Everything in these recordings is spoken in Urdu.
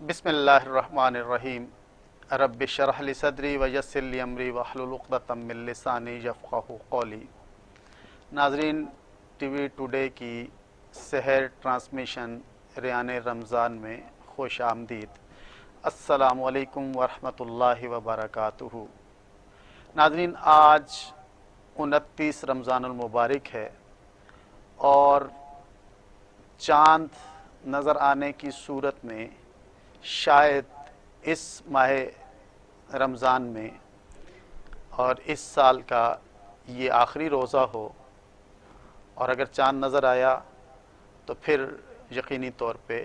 بسم اللہ الرحمن الرحیم رب اشرح لی صدری ویسر لی امری واحلل عقدۃ من لسانی یفقہوا قولی۔ ناظرین، ٹی وی ٹوڈے کی سحر ٹرانسمیشن ریان رمضان میں خوش آمدید۔ السلام علیکم ورحمۃ اللہ وبرکاتہ۔ ناظرین، آج 29 رمضان المبارک ہے اور چاند نظر آنے کی صورت میں شاید اس ماہ رمضان میں اور اس سال کا یہ آخری روزہ ہو، اور اگر چاند نظر آیا تو پھر یقینی طور پہ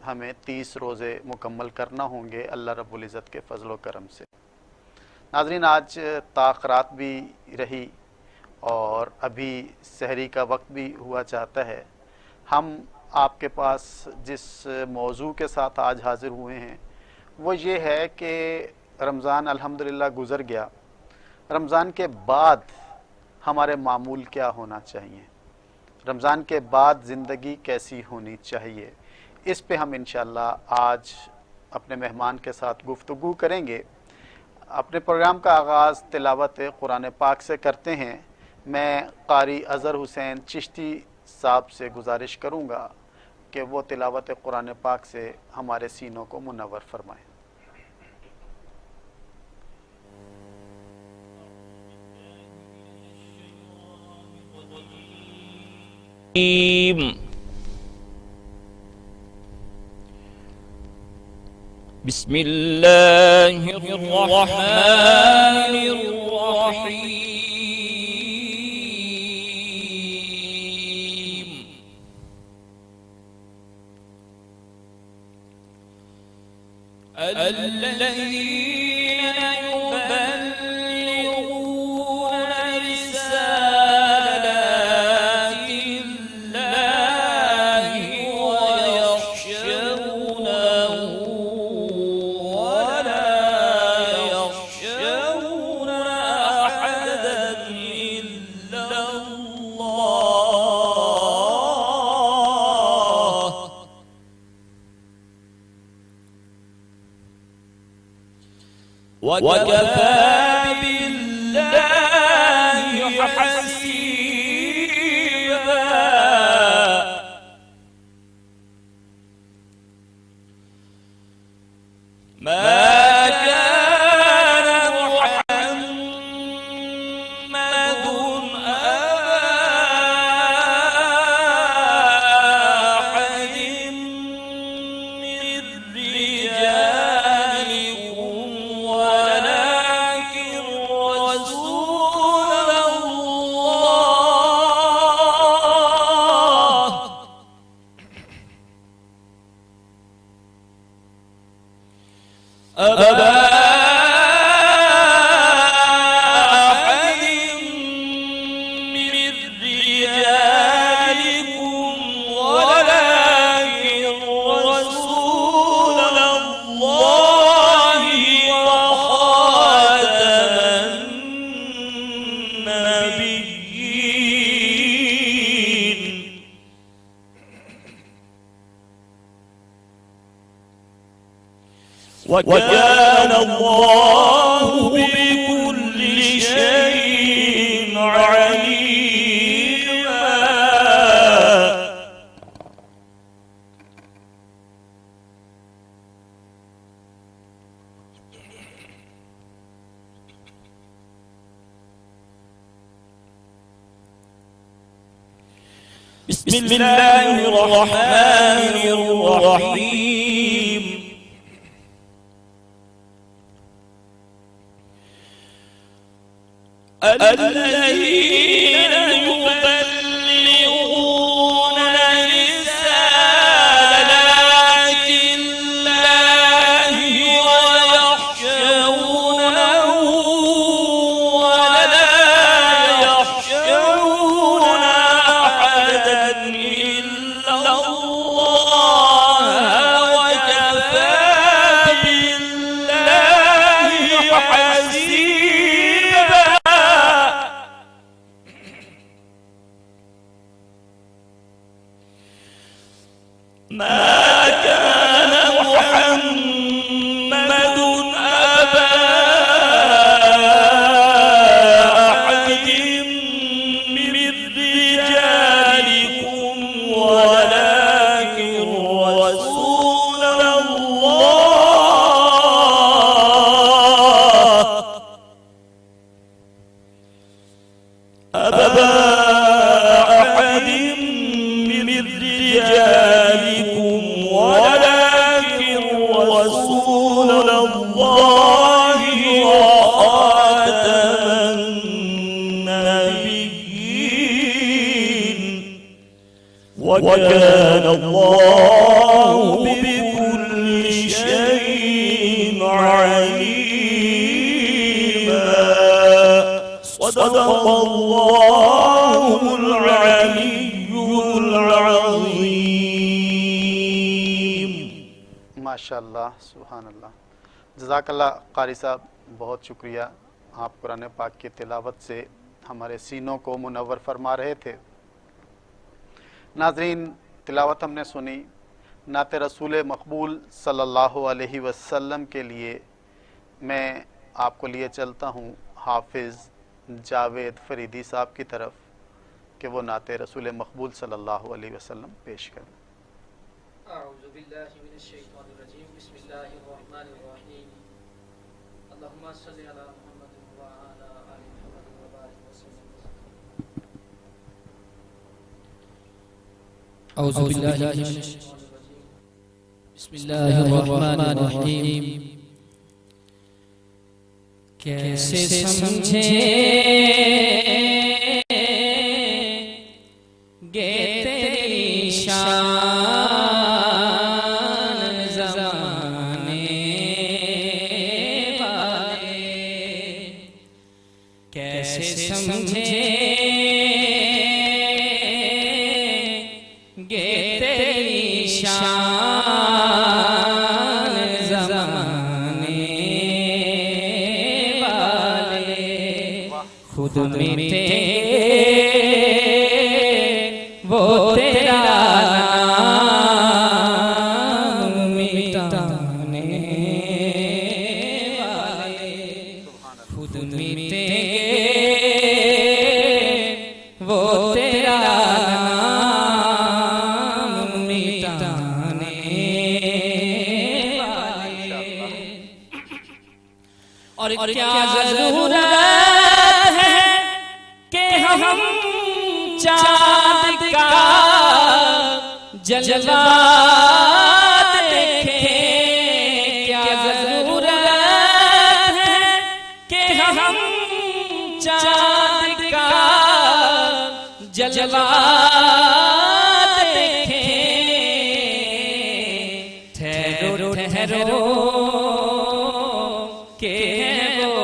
ہمیں 30 روزے مکمل کرنا ہوں گے اللہ رب العزت کے فضل و کرم سے۔ ناظرین، آج تاخیرات بھی رہی اور ابھی سحری کا وقت بھی ہوا چاہتا ہے۔ ہم آپ کے پاس جس موضوع کے ساتھ آج حاضر ہوئے ہیں وہ یہ ہے کہ رمضان الحمدللہ گزر گیا، رمضان کے بعد ہمارے معمول کیا ہونا چاہیے، رمضان کے بعد زندگی کیسی ہونی چاہیے، اس پہ ہم انشاءاللہ آج اپنے مہمان کے ساتھ گفتگو کریں گے۔ اپنے پروگرام کا آغاز تلاوت قرآن پاک سے کرتے ہیں۔ میں قاری اظہر حسین چشتی صاحب سے گزارش کروں گا کہ وہ تلاوت قرآن پاک سے ہمارے سینوں کو منور فرمائیں۔ بسم اللہ الرحمن الرحیم۔ الذین یبلغون رسالات اللہ ویخشونه ولا يخشون أحدا إلا الله وكفى بالله حسيبا۔ ما كان محمد أبا أحد من رجالكم ولكن رسول الله أبا أحد من رجالكم ولكن رسول الله وخاتم النبيين۔ وكان الله بكل شيء عليما۔ بسم الله الرحمن الرحيم۔ الذين يبلغون رسالات الله ويخشونه ولا يخشون أحدا إلا الله وكفى بالله حسيبا۔ ما كان محمد رجالكم ولكن رسول الله وخاتم النبيين وكان الله بكل شيء عليما صدق الله العلي العظيم. ماشاءاللہ سبحان اللہ. جزاک اللہ قاری صاحب، بہت شکریہ. آپ قرآن پاک کی تلاوت سے ہمارے سینوں کو منور فرما رہے تھے. ناظرین، تلاوت ہم نے سنی. نعت رسول مقبول صلی اللہ علیہ وسلم کے لیے میں آپ کو لیے چلتا ہوں حافظ جاوید فریدی صاحب کی طرف کہ وہ نعت رسول مقبول صلی اللہ علیہ وسلم پیش کریں. اعوذ باللہ من الشیطان الرجیم. بسم اللہ الرحمن الرحیم. اللہم صلی علی محمد وعلی آل محمد وبارک وسلم. اعوذ باللہ من الشیطان الرجیم. بسم اللہ الرحمن الرحیم. کیسے سمجھیں گے تیری شان زمانے والے، کیسے سمجھیں گے تیری شان زمانے والے، خود مٹے وہ تیرا نام مٹانے والے، خود مٹے وہ تیرا نام مٹانے والے. اور کیا ضرورت ہے کہ ہم چاند کا جلوہ دیکھیں، کیا ضرورت ہے کہ ہم چاند کا جلوہ دیکھیں. ٹھہرو ٹھہرو کہ وہ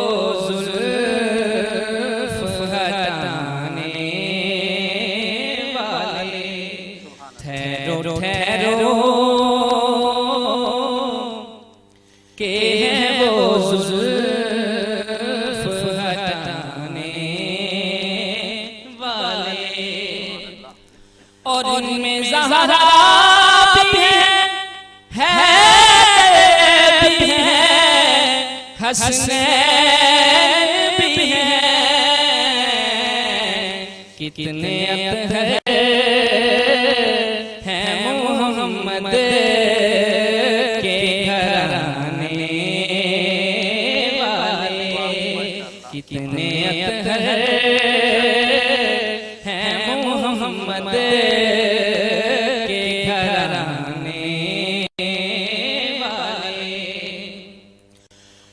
زلف ہٹانے والے، ٹھہرو ٹھہرو کہ وہ زلف ہٹانے والے. اور ان میں زہرا بھی ہے بھی ہے، حسنین بھی ہیں، کتنے اطہر ہیں محمد کے گھرانے والے، کتنے اطہر ہیں محمد کے گھرانے والے.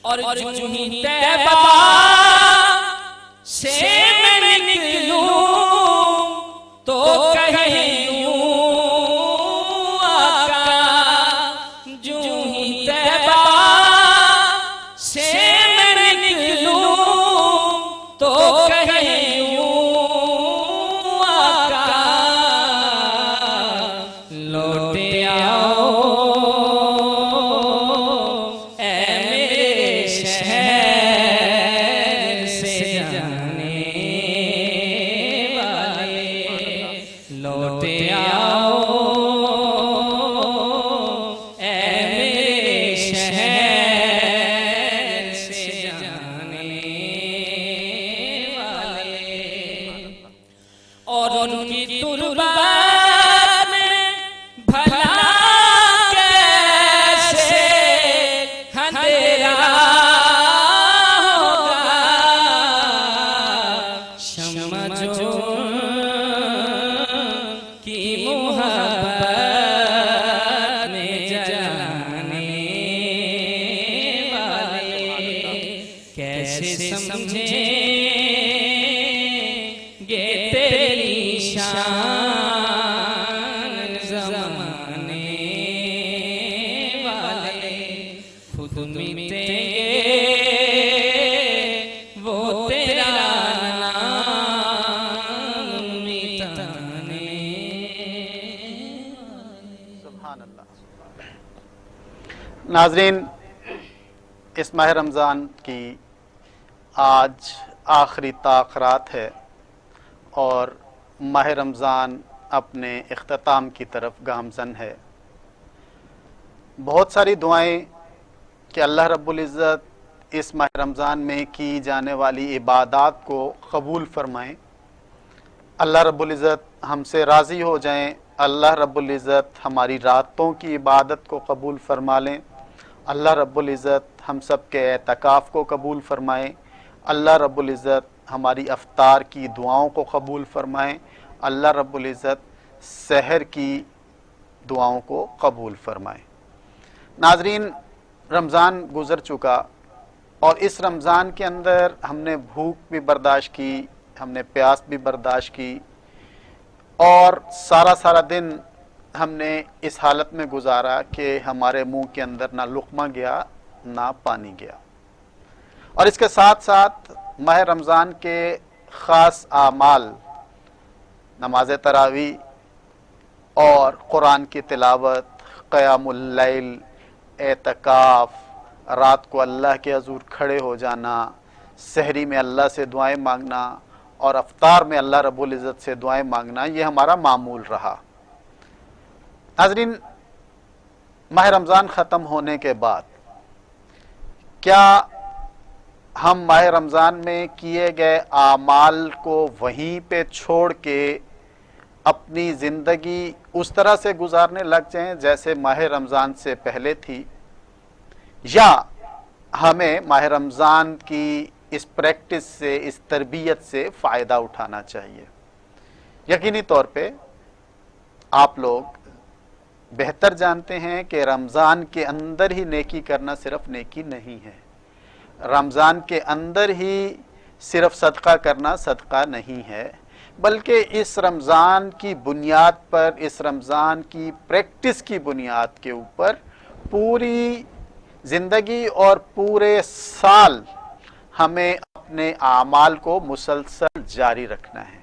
اور جو ہی طیبہ سے میں نکلوں تو ناظرین، اس ماہ رمضان کی آج آخری تاخرات ہے اور ماہ رمضان اپنے اختتام کی طرف گامزن ہے۔ بہت ساری دعائیں کہ اللہ رب العزت اس ماہ رمضان میں کی جانے والی عبادات کو قبول فرمائیں، اللہ رب العزت ہم سے راضی ہو جائیں، اللہ رب العزت ہماری راتوں کی عبادت کو قبول فرما لیں، اللہ رب العزت ہم سب کے اعتکاف کو قبول فرمائیں، اللہ رب العزت ہماری افطار کی دعاؤں کو قبول فرمائیں، اللہ رب العزت سحر کی دعاؤں کو قبول فرمائیں۔ ناظرین، رمضان گزر چکا اور اس رمضان کے اندر ہم نے بھوک بھی برداشت کی، ہم نے پیاس بھی برداشت کی اور سارا دن ہم نے اس حالت میں گزارا کہ ہمارے منہ کے اندر نہ لقمہ گیا نہ پانی گیا۔ اور اس کے ساتھ ساتھ ماہ رمضان کے خاص اعمال، نماز تراویح اور قرآن کی تلاوت، قیام اللیل، اعتکاف، رات کو اللہ کے حضور کھڑے ہو جانا، سحری میں اللہ سے دعائیں مانگنا اور افطار میں اللہ رب العزت سے دعائیں مانگنا، یہ ہمارا معمول رہا۔ ناظرین، ماہ رمضان ختم ہونے کے بعد کیا ہم ماہ رمضان میں کیے گئے اعمال کو وہیں پہ چھوڑ کے اپنی زندگی اس طرح سے گزارنے لگ جائیں جیسے ماہ رمضان سے پہلے تھی، یا ہمیں ماہ رمضان کی اس پریکٹس سے، اس تربیت سے فائدہ اٹھانا چاہیے؟ یقینی طور پہ آپ لوگ بہتر جانتے ہیں کہ رمضان کے اندر ہی نیکی کرنا صرف نیکی نہیں ہے، رمضان کے اندر ہی صرف صدقہ کرنا صدقہ نہیں ہے، بلکہ اس رمضان کی بنیاد پر، اس رمضان کی پریکٹس کی بنیاد کے اوپر پوری زندگی اور پورے سال ہمیں اپنے اعمال کو مسلسل جاری رکھنا ہے۔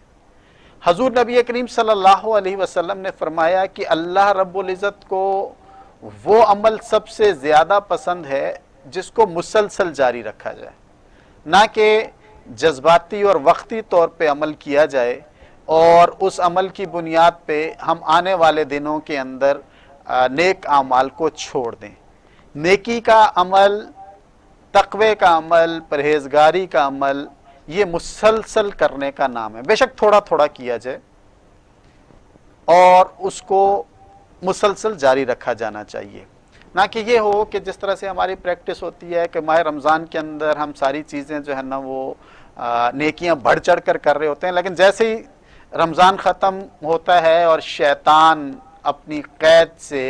حضور نبی کریم صلی اللہ علیہ وسلم نے فرمایا کہ اللہ رب العزت کو وہ عمل سب سے زیادہ پسند ہے جس کو مسلسل جاری رکھا جائے، نہ کہ جذباتی اور وقتی طور پہ عمل کیا جائے اور اس عمل کی بنیاد پہ ہم آنے والے دنوں کے اندر نیک اعمال کو چھوڑ دیں۔ نیکی کا عمل، تقوی کا عمل، پرہیزگاری کا عمل، یہ مسلسل کرنے کا نام ہے۔ بے شک تھوڑا تھوڑا کیا جائے اور اس کو مسلسل جاری رکھا جانا چاہیے، نہ کہ یہ ہو کہ جس طرح سے ہماری پریکٹس ہوتی ہے کہ ماہ رمضان کے اندر ہم ساری چیزیں جو ہے نا وہ نیکیاں بڑھ چڑھ کر رہے ہوتے ہیں، لیکن جیسے ہی رمضان ختم ہوتا ہے اور شیطان اپنی قید سے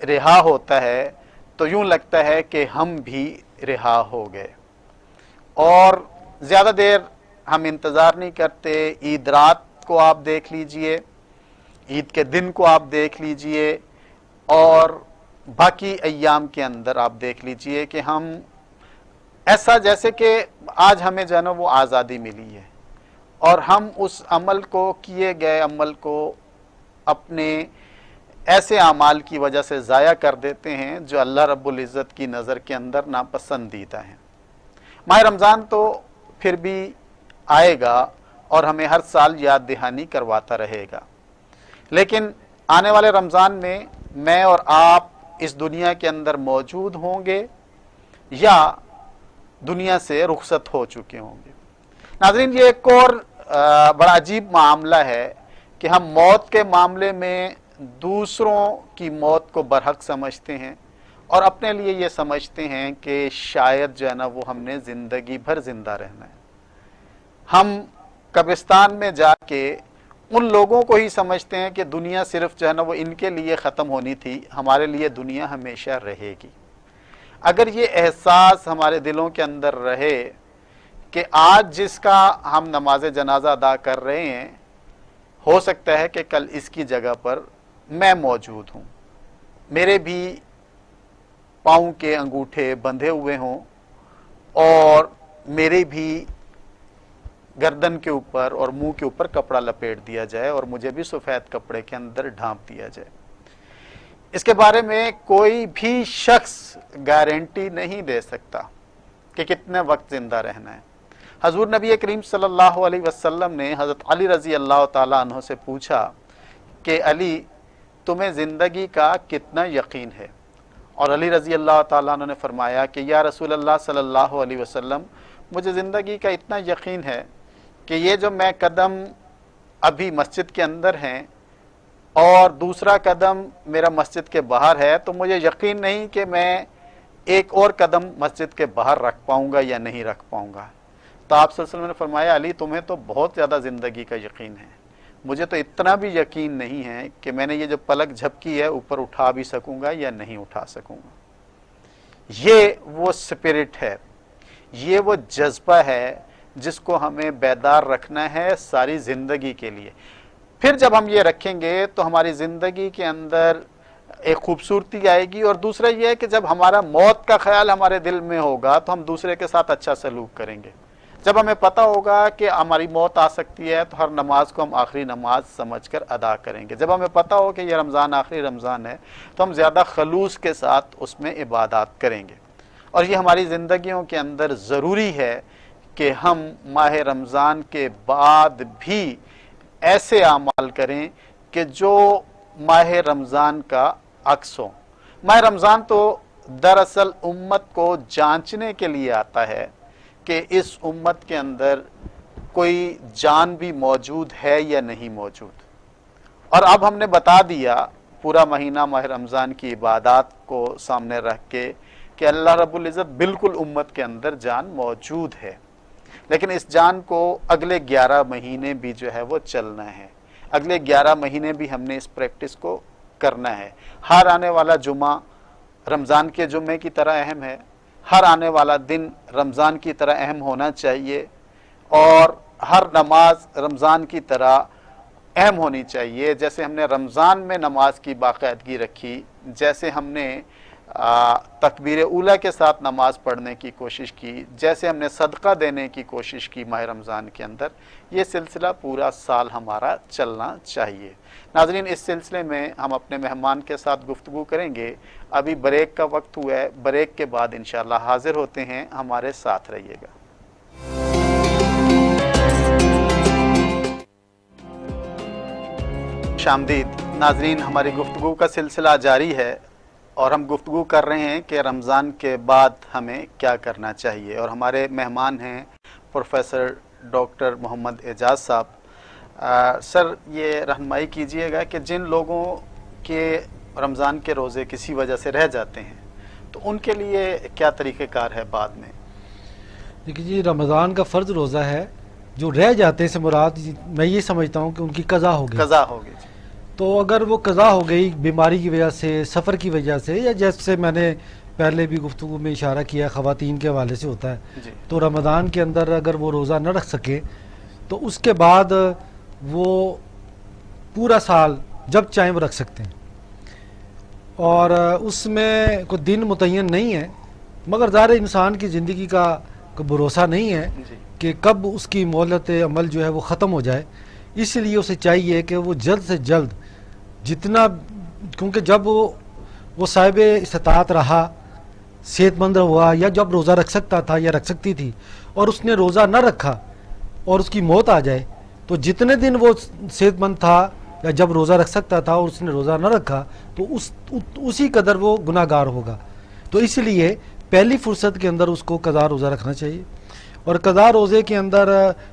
رہا ہوتا ہے تو یوں لگتا ہے کہ ہم بھی رہا ہو گئے، اور زیادہ دیر ہم انتظار نہیں کرتے۔ عید رات کو آپ دیکھ لیجئے، عید کے دن کو آپ دیکھ لیجئے اور باقی ایام کے اندر آپ دیکھ لیجئے کہ ہم ایسا جیسے کہ آج ہمیں جو ہے نا وہ آزادی ملی ہے اور ہم اس عمل کو، کیے گئے عمل کو اپنے ایسے اعمال کی وجہ سے ضائع کر دیتے ہیں جو اللہ رب العزت کی نظر کے اندر ناپسندیدہ ہیں۔ ماہ رمضان تو پھر بھی آئے گا اور ہمیں ہر سال یاد دہانی کرواتا رہے گا، لیکن آنے والے رمضان میں میں اور آپ اس دنیا کے اندر موجود ہوں گے یا دنیا سے رخصت ہو چکے ہوں گے۔ ناظرین، یہ ایک اور بڑا عجیب معاملہ ہے کہ ہم موت کے معاملے میں دوسروں کی موت کو برحق سمجھتے ہیں اور اپنے لیے یہ سمجھتے ہیں کہ شاید جو ہے نا وہ ہم نے زندگی بھر زندہ رہنا ہے۔ ہم قبرستان میں جا کے ان لوگوں کو ہی سمجھتے ہیں کہ دنیا صرف جو ہے نا وہ ان کے لیے ختم ہونی تھی، ہمارے لیے دنیا ہمیشہ رہے گی۔ اگر یہ احساس ہمارے دلوں کے اندر رہے کہ آج جس کا ہم نماز جنازہ ادا کر رہے ہیں، ہو سکتا ہے کہ کل اس کی جگہ پر میں موجود ہوں، میرے بھی پاؤں کے انگوٹھے بندھے ہوئے ہوں اور میرے بھی گردن کے اوپر اور منہ کے اوپر کپڑا لپیٹ دیا جائے اور مجھے بھی سفید کپڑے کے اندر ڈھانپ دیا جائے۔ اس کے بارے میں کوئی بھی شخص گارنٹی نہیں دے سکتا کہ کتنے وقت زندہ رہنا ہے۔ حضور نبی کریم صلی اللہ علیہ وسلم نے حضرت علی رضی اللہ تعالیٰ عنہ سے پوچھا کہ علی تمہیں زندگی کا کتنا یقین ہے؟ اور علی رضی اللہ تعالیٰ عنہ نے فرمایا کہ یا رسول اللہ صلی اللہ علیہ وسلم مجھے زندگی کا اتنا یقین ہے کہ یہ جو میں قدم ابھی مسجد کے اندر ہیں اور دوسرا قدم میرا مسجد کے باہر ہے، تو مجھے یقین نہیں کہ میں ایک اور قدم مسجد کے باہر رکھ پاؤں گا یا نہیں رکھ پاؤں گا۔ تو آپ صلی اللہ علیہ وسلم نے فرمایا علی تمہیں تو بہت زیادہ زندگی کا یقین ہے، مجھے تو اتنا بھی یقین نہیں ہے کہ میں نے یہ جو پلک جھپکی ہے اوپر اٹھا بھی سکوں گا یا نہیں اٹھا سکوں گا۔ یہ وہ سپرٹ ہے، یہ وہ جذبہ ہے جس کو ہمیں بیدار رکھنا ہے ساری زندگی کے لیے۔ پھر جب ہم یہ رکھیں گے تو ہماری زندگی کے اندر ایک خوبصورتی آئے گی، اور دوسرا یہ ہے کہ جب ہمارا موت کا خیال ہمارے دل میں ہوگا تو ہم دوسرے کے ساتھ اچھا سلوک کریں گے۔ جب ہمیں پتہ ہوگا کہ ہماری موت آ سکتی ہے تو ہر نماز کو ہم آخری نماز سمجھ کر ادا کریں گے۔ جب ہمیں پتہ ہو کہ یہ رمضان آخری رمضان ہے تو ہم زیادہ خلوص کے ساتھ اس میں عبادات کریں گے۔ اور یہ ہماری زندگیوں کے اندر ضروری ہے کہ ہم ماہ رمضان کے بعد بھی ایسے اعمال کریں کہ جو ماہ رمضان کا عکس ہو۔ ماہ رمضان تو دراصل امت کو جانچنے کے لیے آتا ہے کہ اس امت کے اندر کوئی جان بھی موجود ہے یا نہیں موجود۔ اور اب ہم نے بتا دیا پورا مہینہ ماہ رمضان کی عبادات کو سامنے رکھ کے کہ اللہ رب العزت بالکل امت کے اندر جان موجود ہے، لیکن اس جان کو اگلے 11 مہینے بھی جو ہے وہ چلنا ہے۔ اگلے 11 مہینے بھی ہم نے اس پریکٹس کو کرنا ہے۔ ہر آنے والا جمعہ رمضان کے جمعے کی طرح اہم ہے، ہر آنے والا دن رمضان کی طرح اہم ہونا چاہیے، اور ہر نماز رمضان کی طرح اہم ہونی چاہیے۔ جیسے ہم نے رمضان میں نماز کی باقاعدگی رکھی، جیسے ہم نے تکبیر اولیٰ کے ساتھ نماز پڑھنے کی کوشش کی، جیسے ہم نے صدقہ دینے کی کوشش کی ماہ رمضان کے اندر، یہ سلسلہ پورا سال ہمارا چلنا چاہیے۔ ناظرین، اس سلسلے میں ہم اپنے مہمان کے ساتھ گفتگو کریں گے۔ ابھی بریک کا وقت ہوا ہے، بریک کے بعد انشاءاللہ حاضر ہوتے ہیں، ہمارے ساتھ رہیے گا۔ خوشامدید ناظرین، ہماری گفتگو کا سلسلہ جاری ہے اور ہم گفتگو کر رہے ہیں کہ رمضان کے بعد ہمیں کیا کرنا چاہیے، اور ہمارے مہمان ہیں پروفیسر ڈاکٹر محمد اعجاز صاحب۔ سر، یہ رہنمائی کیجئے گا کہ جن لوگوں کے رمضان کے روزے کسی وجہ سے رہ جاتے ہیں تو ان کے لیے کیا طریقہ کار ہے بعد میں؟ دیکھیے جی، رمضان کا فرض روزہ ہے، جو رہ جاتے ہیں سے مراد میں یہ سمجھتا ہوں کہ ان کی قضا ہو گئی۔ قضا ہوگی جی۔ تو اگر وہ قضا ہو گئی بیماری کی وجہ سے، سفر کی وجہ سے، یا جیسے میں نے پہلے بھی گفتگو میں اشارہ کیا خواتین کے حوالے سے ہوتا ہے جی۔ تو رمضان کے اندر اگر وہ روزہ نہ رکھ سکے تو اس کے بعد وہ پورا سال جب چاہیں وہ رکھ سکتے ہیں، اور اس میں کوئی دن متعین نہیں ہے، مگر ظاہر انسان کی زندگی کا کوئی بھروسہ نہیں ہے جی۔ کہ کب اس کی مہلت عمل جو ہے وہ ختم ہو جائے۔ اس لیے اسے چاہیے کہ وہ جلد سے جلد جتنا، کیونکہ جب وہ صاحب استطاعت رہا، صحت مند ہوا، یا جب روزہ رکھ سکتا تھا یا رکھ سکتی تھی اور اس نے روزہ نہ رکھا اور اس کی موت آ جائے، تو جتنے دن وہ صحت مند تھا یا جب روزہ رکھ سکتا تھا اور اس نے روزہ نہ رکھا تو اسی قدر وہ گناہ گار ہوگا۔ تو اس لیے پہلی فرصت کے اندر اس کو قضا روزہ رکھنا چاہیے، اور قضا روزے کے اندر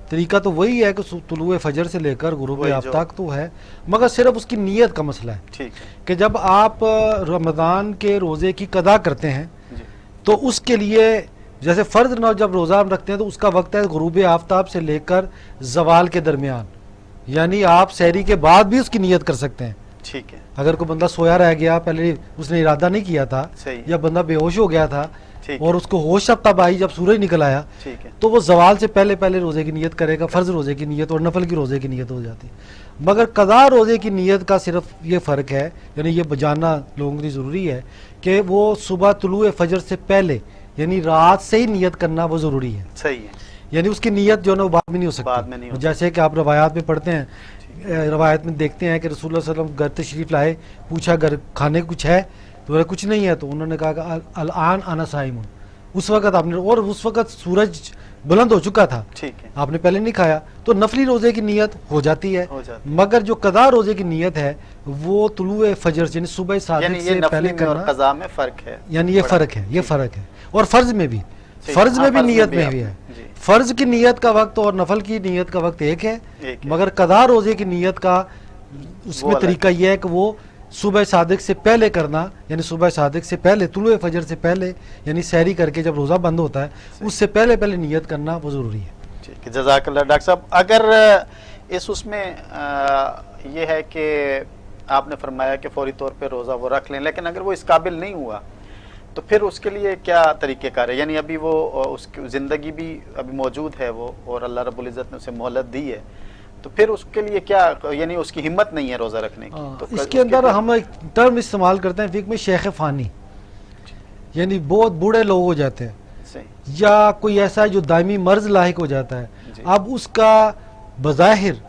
طریقہ تو وہی ہے کہ طلوع فجر سے لے کر غروب آفتاب تک تو ہے، مگر صرف اس کی نیت کا مسئلہ ہے ٹھیک ہے کہ جب آپ رمضان کے روزے کی قضا کرتے ہیں جی۔ تو اس کے لیے جیسے فرض نہ جب روزہ ہم رکھتے ہیں تو اس کا وقت ہے غروب آفتاب سے لے کر زوال کے درمیان، یعنی آپ سحری کے بعد بھی اس کی نیت کر سکتے ہیں۔ ٹھیک ہے، اگر کوئی بندہ سویا رہ گیا، پہلے اس نے ارادہ نہیں کیا تھا، صحیح، یا بندہ بے ہوش ہو گیا تھا ٹھیک اور اس کو ہوش اب تب آئی جب سورج نکل آیا، ٹھیک ہے، تو وہ زوال سے پہلے روزے کی نیت کرے گا، فرض روزے کی نیت اور نفل کی روزے کی نیت ہو جاتی ہے۔ مگر قضا روزے کی نیت کا صرف یہ فرق ہے، یعنی یہ جاننا لوگوں کے لیے ضروری ہے کہ وہ صبح طلوع فجر سے پہلے یعنی رات سے ہی نیت کرنا وہ ضروری ہے، صحیح ہے، یعنی اس کی نیت جو ہے نا وہ بعد میں نہیں ہو بعد میں نہیں سکتی۔ ہو جیسے کہ آپ روایات میں پڑھتے ہیں روایت میں دیکھتے ہیں کہ رسول اللہ صلی اللہ علیہ وسلم گھر تشریف لائے, پوچھا گھر کھانے کچھ ہے, تو بولا کچھ نہیں ہے, تو انہوں نے کہا کہ الان انا صائم, اس وقت آپ نے, اور اس وقت سورج بلند ہو چکا تھا, ٹھیک ہے, آپ نے پہلے نہیں کھایا, تو نفلی روزے کی نیت ہو جاتی ہے. ہو جاتی مگر جو قضا روزے کی نیت ہے وہ طلوع فجر یعنی صبح ہے. صادق یعنی یہ سے پہلے نفلی میں اور کرنا, قضا میں فرق ہے, یعنی یہ بڑا. فرق ہے, یہ فرق ہے. اور فرض میں بھی, ٹھیک. فرض ہاں، میں بھی فرض نیت میں آپ بھی نے- ہے. جی فرض کی نیت کا وقت اور نفل کی نیت کا وقت ایک ہے, ایک ہے. مگر قضا روزے کی نیت کا اس وہ میں الگ طریقہ یہ ہے کہ وہ صبح صادق سے پہلے کرنا, یعنی صبح صادق سے پہلے, طلوع فجر سے پہلے, یعنی سحری کر کے جب روزہ بند ہوتا ہے اس سے پہلے پہلے نیت کرنا وہ ضروری ہے. ٹھیک ہے, جزاک اللہ ڈاکٹر صاحب. اگر اس میں یہ ہے کہ آپ نے فرمایا کہ فوری طور پہ روزہ وہ رکھ لیں, لیکن اگر وہ اس قابل نہیں ہوا تو پھر اس کے لیے کیا طریقہ کار ہے؟ یعنی ابھی وہ اس کی زندگی بھی ابھی موجود ہے وہ, اور اللہ رب العزت نے اسے مہلت دی ہے, تو پھر اس کے لیے کیا, یعنی اس کی ہمت نہیں ہے روزہ رکھنے کی, تو اس کے اندر ہم ایک ٹرم استعمال کرتے ہیں فقہ میں, شیخ فانی, یعنی بہت بوڑھے لوگ ہو جاتے ہیں صحیح. یا کوئی ایسا ہے جو دائمی مرض لاحق ہو جاتا ہے. جی. اب اس کا بظاہر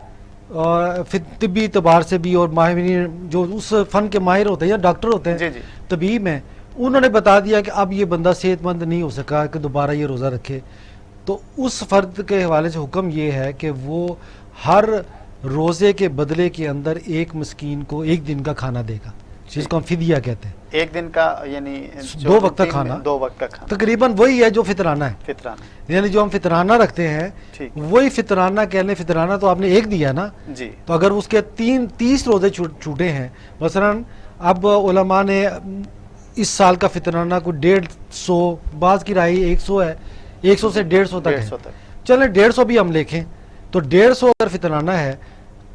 طبی اعتبار سے بھی, اور ماہرین جو اس فن کے ماہر ہوتے ہیں یا ڈاکٹر ہوتے ہیں جی جی طبیب ہیں, انہوں نے بتا دیا کہ اب یہ بندہ صحت مند نہیں ہو سکا کہ دوبارہ یہ روزہ رکھے, تو اس فرد کے حوالے سے حکم یہ ہے کہ وہ ہر روزے کے بدلے کے اندر ایک مسکین کو ایک دن کا کھانا دے گا, جس کو ہم فدیہ کہتے ہیں. ایک دن کا, یعنی دو وقت کا کھانا, 2 وقت کا کھانا تقریباً وہی ہے جو فطرانہ ہے, فطرانہ. یعنی جو ہم فطرانہ رکھتے ہیں ٹھیک. وہی فطرانہ کہہ لیں. فطرانہ تو آپ نے ایک دیا نا, جی تو اگر اس کے 30 روزے چھوٹے ہیں, مثلاً اب علماء نے اس سال کا فطرانہ کو 150, بعض کی رائے 100 ہے, 100 سے 150 تک ہے, 150 تک. چلیں 150 بھی ہم لکھیں, تو 150 اگر فطرانہ ہے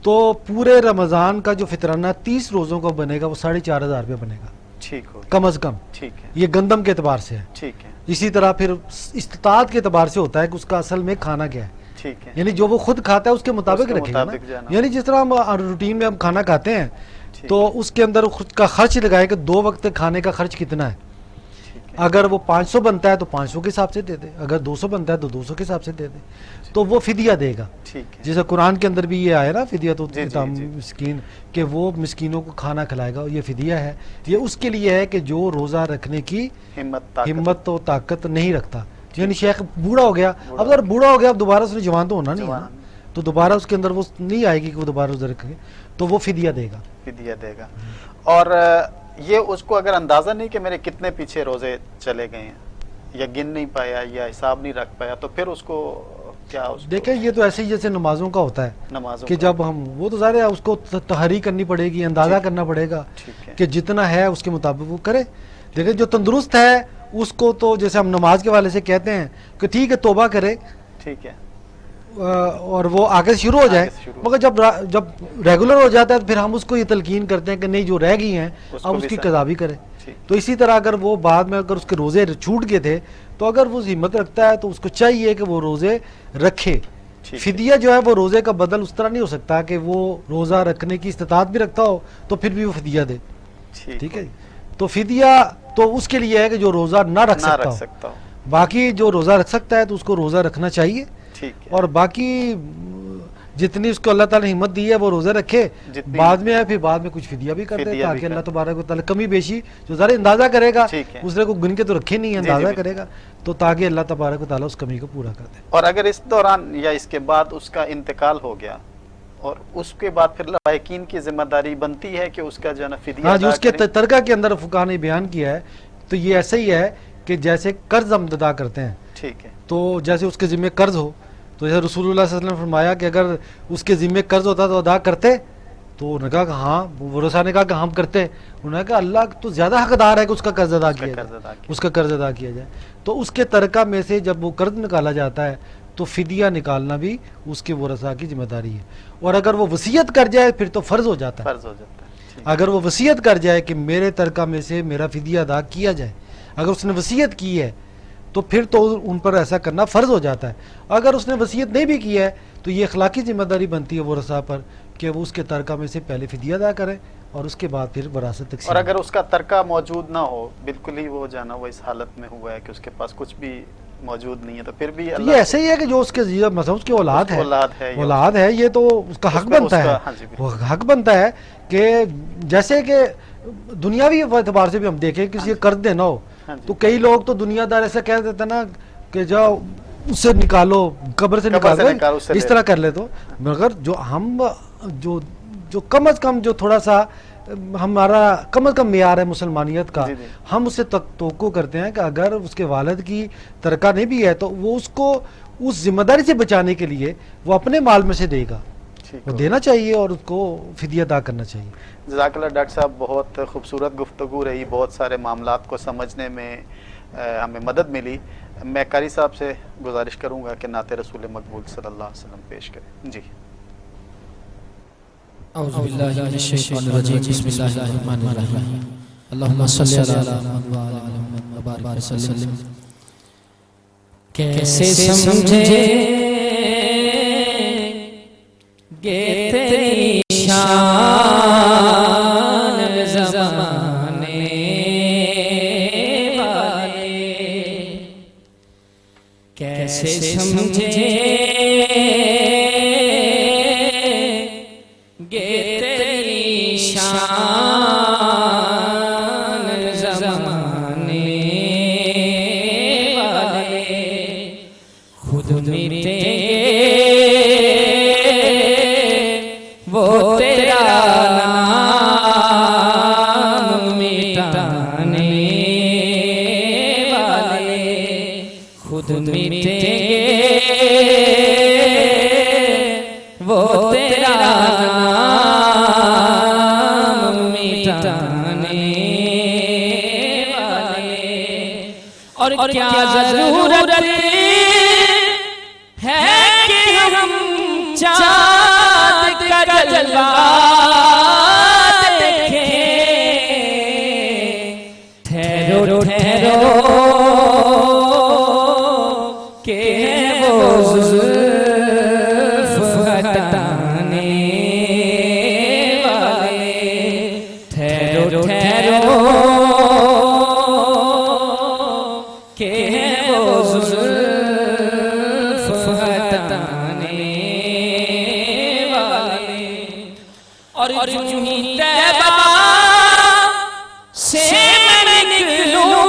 تو پورے رمضان کا جو فطرانہ 30 روزوں کا بنے گا وہ 4,500 روپے بنے گا ٹھیک ہو گیا. کم از کم. ٹھیک ہے. یہ گندم کے اعتبار سے ہے. ٹھیک ہے. اسی طرح پھر استطاعت کے اعتبار سے ہوتا ہے کہ اس کا اصل میں کھانا کیا ہے, ٹھیک ہے. یعنی جو وہ خود کھاتا ہے اس کے مطابق رکھے گا نا. یعنی جس طرح ہم روٹین میں ہم کھانا کھاتے ہیں تو اس کے اندر خود کا خرچ لگائے کہ 2 وقت کھانے کا خرچ کتنا ہے. اگر وہ 500 بنتا ہے تو 500 کے حساب سے دے دے, اگر 200 بنتا ہے تو 200 کے حساب سے دے دے, تو وہ فدیہ دے گا. ٹھیک ہے. جیسے قرآن کے اندر بھی یہ آیا نا, فدیہ تو جی جی. مسکین, کہ وہ مسکینوں کو کھانا کھلائے گا, یہ فدیہ ہے. یہ اس کے لیے ہے کہ جو روزہ رکھنے کی ہمت و طاقت نہیں رکھتا, یعنی شیخ بوڑھا ہو گیا. اب اگر بوڑھا ہو گیا اب دوبارہ اس نے جوان تو ہونا نہیں ہے, تو دوبارہ اس کے اندر وہ نہیں آئے گی کہ وہ دوبارہ روزہ رکھے, تو وہ فدیہ دے گا. فدیہ دے گا. اور یہ اس کو اگر اندازہ نہیں کہ میرے کتنے پیچھے روزے چلے گئے ہیں, یا گن نہیں پایا یا حساب نہیں رکھ پایا, تو پھر اس کو کیا, دیکھیں یہ تو ایسے ہی جیسے نمازوں کا ہوتا ہے نمازوں کہ جب ہم, وہ تو ظاہر ہے اس کو تحریک کرنی پڑے گی, اندازہ کرنا پڑے گا کہ جتنا ہے اس کے مطابق وہ کرے. دیکھیں جو تندرست ہے اس کو تو جیسے ہم نماز کے والے سے کہتے ہیں کہ ٹھیک ہے توبہ کرے, ٹھیک ہے, اور وہ آگے سے شروع ہو جائے, مگر جب ریگولر ہو جاتا ہے تو پھر ہم اس کو یہ تلقین کرتے ہیں کہ نہیں جو رہ گئی ہیں اب اس کی قضا بھی کرے. تو اسی طرح اگر وہ بعد میں اگر اس کے روزے چھوٹ گئے تھے تو اگر وہ ہمت رکھتا ہے تو اس کو چاہیے کہ وہ روزے رکھے. فدیہ جو ہے وہ روزے کا بدل اس طرح نہیں ہو سکتا کہ وہ روزہ رکھنے کی استطاعت بھی رکھتا ہو تو پھر بھی وہ فدیہ دے. ٹھیک ہے, تو فدیہ تو اس کے لیے ہے کہ جو روزہ نہ رکھ سکتا ہو. باقی جو روزہ رکھ سکتا ہے تو اس کو روزہ رکھنا چاہیے, اور باقی جتنی اس کو اللہ تعالی نے ہمت دی ہے وہ روزے رکھے, بعد میں ہے پھر بعد میں کچھ فدیہ بھی کر دے, تاکہ اللہ تبارک و تعالی کمی بیشی جو ذرا اندازہ کرے گا, دوسرے کو گن کے تو رکھے نہیں, اندازہ کرے گا, تو تاکہ اللہ تبارک و تعالی اس کمی کو پورا کر دے. اور اگر اس دوران یا اس کے بعد اس کا انتقال ہو گیا اور اس کے بعد پھر لواحقین کی ذمہ داری بنتی ہے کہ اس کا جو ہے نا فدیہ, ہاں جی, اس کے ترکہ کے اندر فقہاء نے بیان کیا ہے, تو یہ ایسا ہی ہے کہ جیسے قرض ہم ادا کرتے ہیں, ٹھیک ہے, تو جیسے اس کے ذمہ قرض ہو, تو جیسے رسول اللہ صلی اللہ علیہ وسلم نے فرمایا کہ اگر اس کے ذمہ قرض ہوتا تو ادا کرتے, تو انہوں نے کہا کہ ہاں, ورثاء نے کہا کہ ہم کرتے, انہوں نے کہا اللہ تو زیادہ حقدار ہے کہ اس کا قرض ادا کیا جائے, اس کا قرض ادا کیا جائے. تو اس کے ترکہ میں سے جب وہ قرض نکالا جاتا ہے تو فدیہ نکالنا بھی اس کے ورثاء کی ذمہ داری ہے. اور اگر وہ وصیت کر جائے پھر تو فرض ہو جاتا ہے. اگر وہ وصیت کر جائے کہ میرے ترکہ میں سے میرا فدیہ ادا کیا جائے, اگر اس نے وصیت کی ہے تو پھر تو ان پر ایسا کرنا فرض ہو جاتا ہے. اگر اس نے وصیت نہیں بھی کی ہے تو یہ اخلاقی ذمہ داری بنتی ہے ورثاء پر کہ وہ اس کے ترکہ میں سے پہلے فدیہ ادا کریں اور اس کے بعد پھر وراثت تقسیم. اور اگر اس کا ترکہ موجود نہ ہو, بالکل ہی وہ جانا وہ اس حالت میں ہوا ہے کہ اس کے پاس کچھ بھی موجود نہیں ہے تو پھر بھی یہ ایسے ہی ہے کہ جو اس کے مثلا اس کی اولاد ہے، اولاد ہے، یہ تو اس کا حق بنتا ہے، وہ حق بنتا ہے کہ جیسے کہ دنیاوی اعتبار سے بھی ہم دیکھیں کسی قرض دینا ہو تو کئی لوگ تو دنیا دار ایسا کہہ دیتے نا کہ جاؤ اس سے نکالو، قبر سے نکالو، اس طرح کر لے. تو مگر جو ہم جو کم از کم جو تھوڑا سا ہمارا کم از کم معیار ہے مسلمانیت کا، ہم اس سے توقع کرتے ہیں کہ اگر اس کے والد کی ترکہ نہیں بھی ہے تو وہ اس کو اس ذمہ داری سے بچانے کے لیے وہ اپنے مال میں سے دے گا، وہ دینا چاہیے اور اس کو فدیہ ادا کرنا چاہیے. جزاک اللہ ڈاکٹر صاحب، بہت خوبصورت گفتگو رہی، بہت سارے معاملات کو سمجھنے میں ہمیں مدد ملی. میں قاری صاحب سے گزارش کروں گا کہ نعت رسول مقبول صلی اللہ علیہ وسلم پیش کریں. جی. اعوذ باللہ من الشیطان الرجیم، بسم اللہ الرحمن الرحیم، اللہم صلی علی محمد وعلی آل محمد وبارک وسلم. کیسے سمجھے گے تیری شان زمانے والے، کیسے سمجھے گے تیری شان زمانے والے، خود مٹیں گے وہ تیرا نام مٹانے والے، خود مٹیں گے وہ تیرا نام مٹانے والے. اور کیا ضرورت ہے کہ ہم چاند کا جلوہ دیکھیں، ٹھہرو ٹھہرو کہ وہ زلف ہٹانے والے، ٹھہرو ٹھہرو کہ وہ زلف ہٹانے والے. اور یوں ہی طیبہ سے میں نکلوں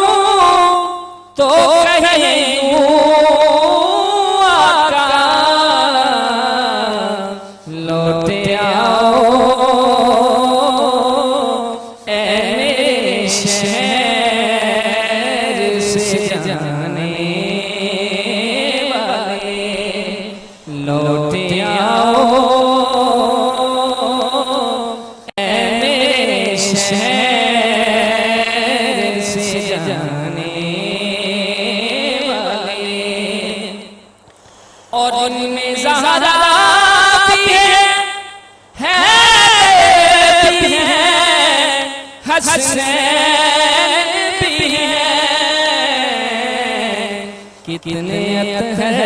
تو کہیں آقا لوٹے آؤ اے میرے شہر سے جانے والے، لوٹے آؤ اے میرے شہر سے جانے والے. اور ان میں زہرا بھی ہے حسین بھی ہے، کتنے اطہر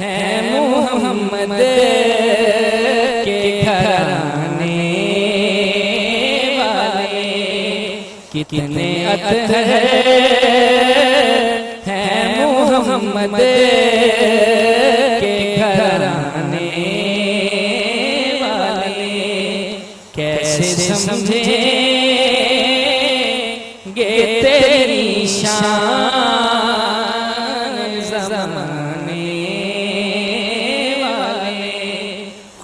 ہیں محمد کے گھرانے والے، کتنے اطہر ہیں محمد کے گھرانے والے. کیسے سمجھے گے تیری شان زمانے والے،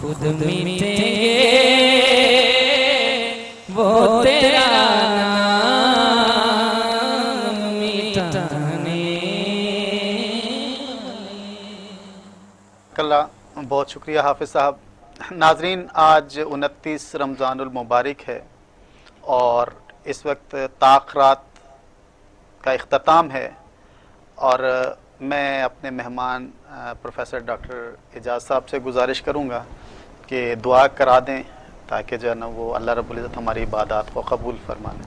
خود مٹیں گے وہ تیرا نام مٹانے اللہ بہت شکریہ حافظ صاحب. ناظرین، آج 29 رمضان المبارک ہے اور اس وقت تاخرات کا اختتام ہے، اور میں اپنے مہمان پروفیسر ڈاکٹر اعجاز صاحب سے گزارش کروں گا کہ دعا کرا دیں تاکہ جو ہے نا وہ اللہ رب العزت ہماری عبادات کو قبول فرما لیں.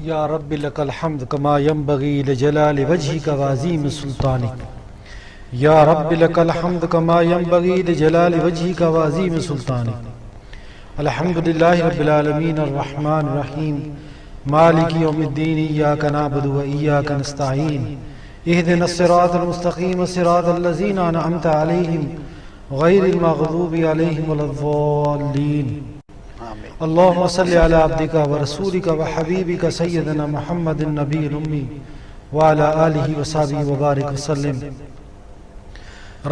یا رب لک الحمد کما ینبغی لجلال وجہک وعظیم سلطانک، یا رب لک الحمد کما ینبغی لجلال وجہک وعظیم سلطانک. الحمدللہ رب العالمین الرحمن الرحیم مالک یوم الدین ایاک نعبد و ایاک نستعین اہدنا الصراط المستقیم صراط الذین انعمت علیہم غیر المغضوب علیہم ولا الضالین اللهم صل على عبدك ورسولك وحبيبك سيدنا محمد النبي الأمي وعلى آله وصحبه وبارك وسلم.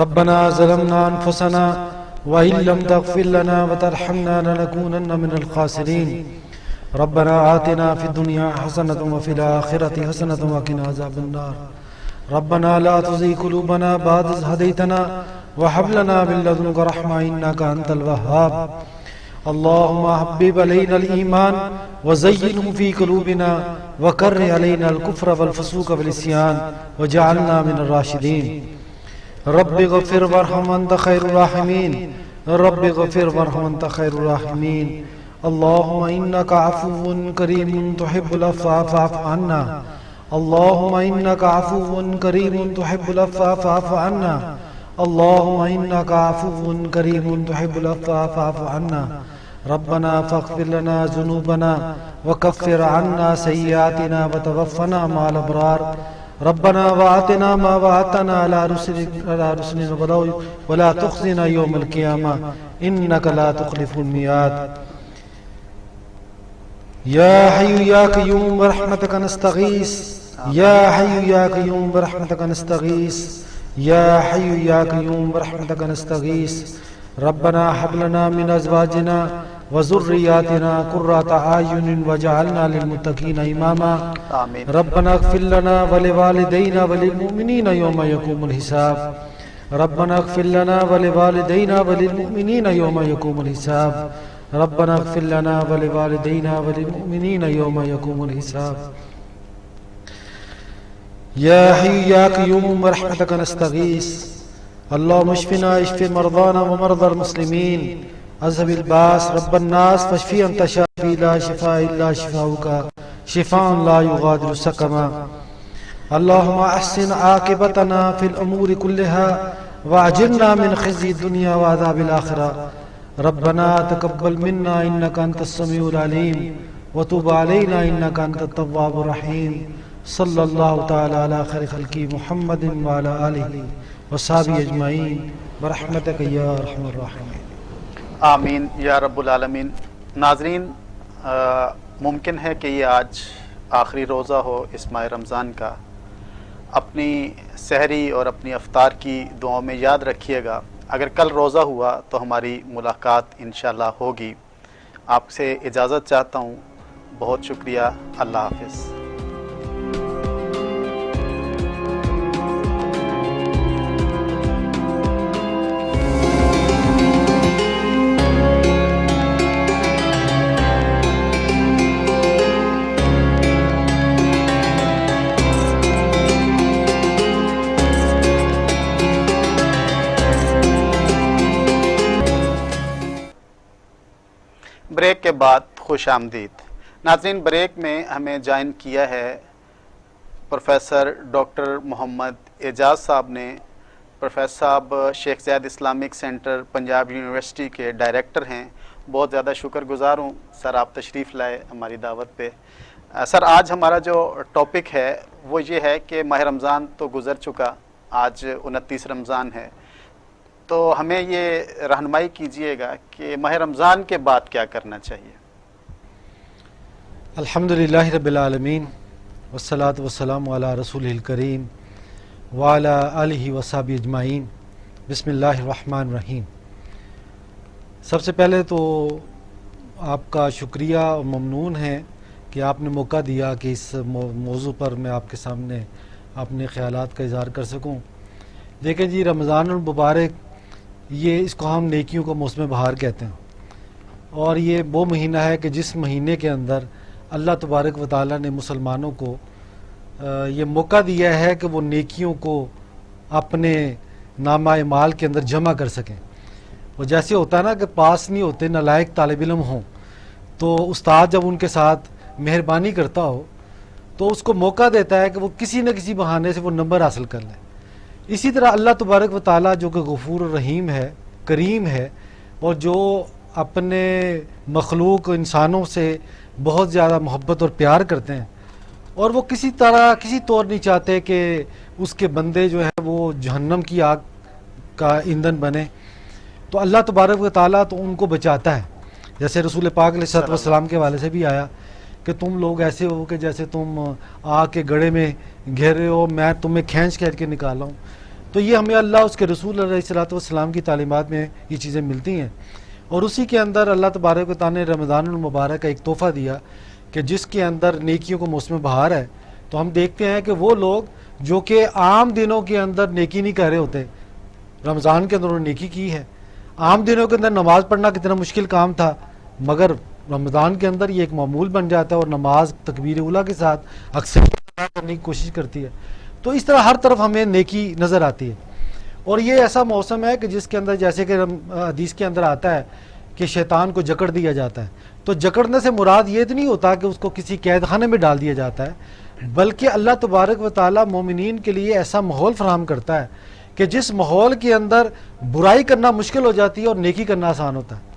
ربنا ظلمنا أنفسنا وإن لم تغفر لنا وترحمنا لنكونن من الخاسرين. ربنا آتنا في الدنيا حسنة وفي الآخرة حسنة وقنا عذاب النار. ربنا لا تزغ قلوبنا بعد إذ هديتنا وهب لنا من لدنك رحمة إنك أنت الوهاب. اللهم حبب علينا الإيمان وزينه في قلوبنا وكره علينا الكفر والفسوق والعصيان وجعلنا من الراشدين. رب اغفر وارحم وأنت خير الراحمين. رب اغفر وارحم وأنت خير الراحمين. اللهم إنك عفو كريم تحب العفو فاعف عنا. اللهم إنك عفو كريم تحب العفو فاعف عنا. اللهم إنك عفو كريم تحب العفو فاعف عنا. ربنا فاغفر لنا ذنوبنا وكفر عنا سيئاتنا وتوفنا مع الأبرار. ربنا وآتنا ما وعدتنا على رسلنا ولا تخزنا يوم القيامة إنك لا تخلف الميعاد. يا حي يا قيوم برحمتك نستغيث. يا حي يا قيوم برحمتك نستغيث. يا حي يا قيوم برحمتك نستغيث. ربنا هب لنا من ازواجنا وذرياتنا قرة اعين واجعلنا للمتقين اماما. آمین. ربنا اغفر لنا ولوالدينا وللمؤمنين يوم يقوم الحساب. ربنا اغفر لنا ولوالدينا وللمؤمنين يوم يقوم الحساب. ربنا اغفر لنا ولوالدينا وللمؤمنين يوم يقوم الحساب. يا حي يا قيوم برحمتك نستغيث. اللهم اشفنا اشف مرضانا ومرضى المسلمين. اذهب الباس رب الناس فاشفي انت شافي لا شفاء الا شفاؤك شفاء لا يغادر سقما. اللهم احسن عاقبتنا في الامور كلها واجرنا من خزي الدنيا وعذاب الاخره. ربنا تقبل منا انك انت السميع العليم وتب علينا انك انت التواب الرحيم. صلی اللہ تعالی علی خیر خلقی محمد وعلی آلہ وصحبہ اجمعین برحمتک یا ارحم الراحمین. آمین یا رب العالمین. ناظرین، ممکن ہے کہ یہ آج آخری روزہ ہو اس ماہ رمضان کا. اپنی سحری اور اپنی افطار کی دعاؤں میں یاد رکھیے گا. اگر کل روزہ ہوا تو ہماری ملاقات انشاءاللہ ہوگی. آپ سے اجازت چاہتا ہوں. بہت شکریہ. اللہ حافظ. بریک کے بعد خوش آمدید. ناظرین، بریک میں ہمیں جوائن کیا ہے پروفیسر ڈاکٹر محمد اعجاز صاحب نے. پروفیسر صاحب شیخ Zayed Islamic centre Punjab university کے ڈائریکٹر ہیں. بہت زیادہ شکر گزار ہوں سر آپ تشریف لائے ہماری دعوت پہ. سر، آج ہمارا جو ٹاپک ہے وہ یہ ہے کہ ماہ رمضان تو گزر چکا، آج 29 رمضان ہے. تو ہمیں یہ رہنمائی کیجئے گا کہ ماہ رمضان کے بعد کیا کرنا چاہیے. الحمدللہ رب العالمین والصلاة والسلام علی رسول الکریم وعلی آلہ وصحبہ اجمعین. بسم اللہ الرحمن الرحیم. سب سے پہلے تو آپ کا شکریہ اور ممنون ہے کہ آپ نے موقع دیا کہ اس موضوع پر میں آپ کے سامنے اپنے خیالات کا اظہار کر سکوں. دیکھیں جی، رمضان المبارک یہ اس کو ہم نیکیوں کا موسم بہار کہتے ہیں، اور یہ وہ مہینہ ہے کہ جس مہینے کے اندر اللہ تبارک و تعالیٰ نے مسلمانوں کو یہ موقع دیا ہے کہ وہ نیکیوں کو اپنے نامہ اعمال کے اندر جمع کر سکیں. وہ جیسے ہوتا ہے نا کہ پاس نہیں ہوتے نالائق طالب علم ہوں، تو استاد جب ان کے ساتھ مہربانی کرتا ہو تو اس کو موقع دیتا ہے کہ وہ کسی نہ کسی بہانے سے وہ نمبر حاصل کر لیں. اسی طرح اللہ تبارک و تعالیٰ جو کہ غفور الرحیم ہے، کریم ہے، اور جو اپنے مخلوق انسانوں سے بہت زیادہ محبت اور پیار کرتے ہیں، اور وہ کسی طور نہیں چاہتے کہ اس کے بندے جو ہیں وہ جہنم کی آگ کا ایندھن بنے، تو اللہ تبارک و تعالیٰ تو ان کو بچاتا ہے. جیسے رسول پاک علیہ الصلوۃ والسلام کے حوالے سے بھی آیا کہ تم لوگ ایسے ہو کہ جیسے تم آگ کے گڑھے میں گھیرے ہو، میں تمہیں کھینچ کے نکالا ہوں. تو یہ ہمیں اللہ اس کے رسول علیہ الصلوۃ والسلام کی تعلیمات میں یہ چیزیں ملتی ہیں، اور اسی کے اندر اللہ تبارک و تعالیٰ نے رمضان المبارک کا ایک تحفہ دیا کہ جس کے اندر نیکیوں کو موسم بہار ہے. تو ہم دیکھتے ہیں کہ وہ لوگ جو کہ عام دنوں کے اندر نیکی نہیں کر رہے ہوتے، رمضان کے اندر انہوں نے نیکی کی ہے. عام دنوں کے اندر نماز پڑھنا کتنا مشکل کام تھا، مگر رمضان کے اندر یہ ایک معمول بن جاتا ہے، اور نماز تکبیر اولیٰ کے ساتھ اکثر کرنے کی کوشش کرتی ہے. تو اس طرح ہر طرف ہمیں نیکی نظر آتی ہے. اور یہ ایسا موسم ہے کہ جس کے اندر جیسے کہ حدیث کے اندر آتا ہے کہ شیطان کو جکڑ دیا جاتا ہے. تو جکڑنے سے مراد یہ تو نہیں ہوتا کہ اس کو کسی قید خانے میں ڈال دیا جاتا ہے، بلکہ اللہ تبارک و تعالیٰ مومنین کے لیے ایسا ماحول فراہم کرتا ہے کہ جس ماحول کے اندر برائی کرنا مشکل ہو جاتی ہے اور نیکی کرنا آسان ہوتا ہے.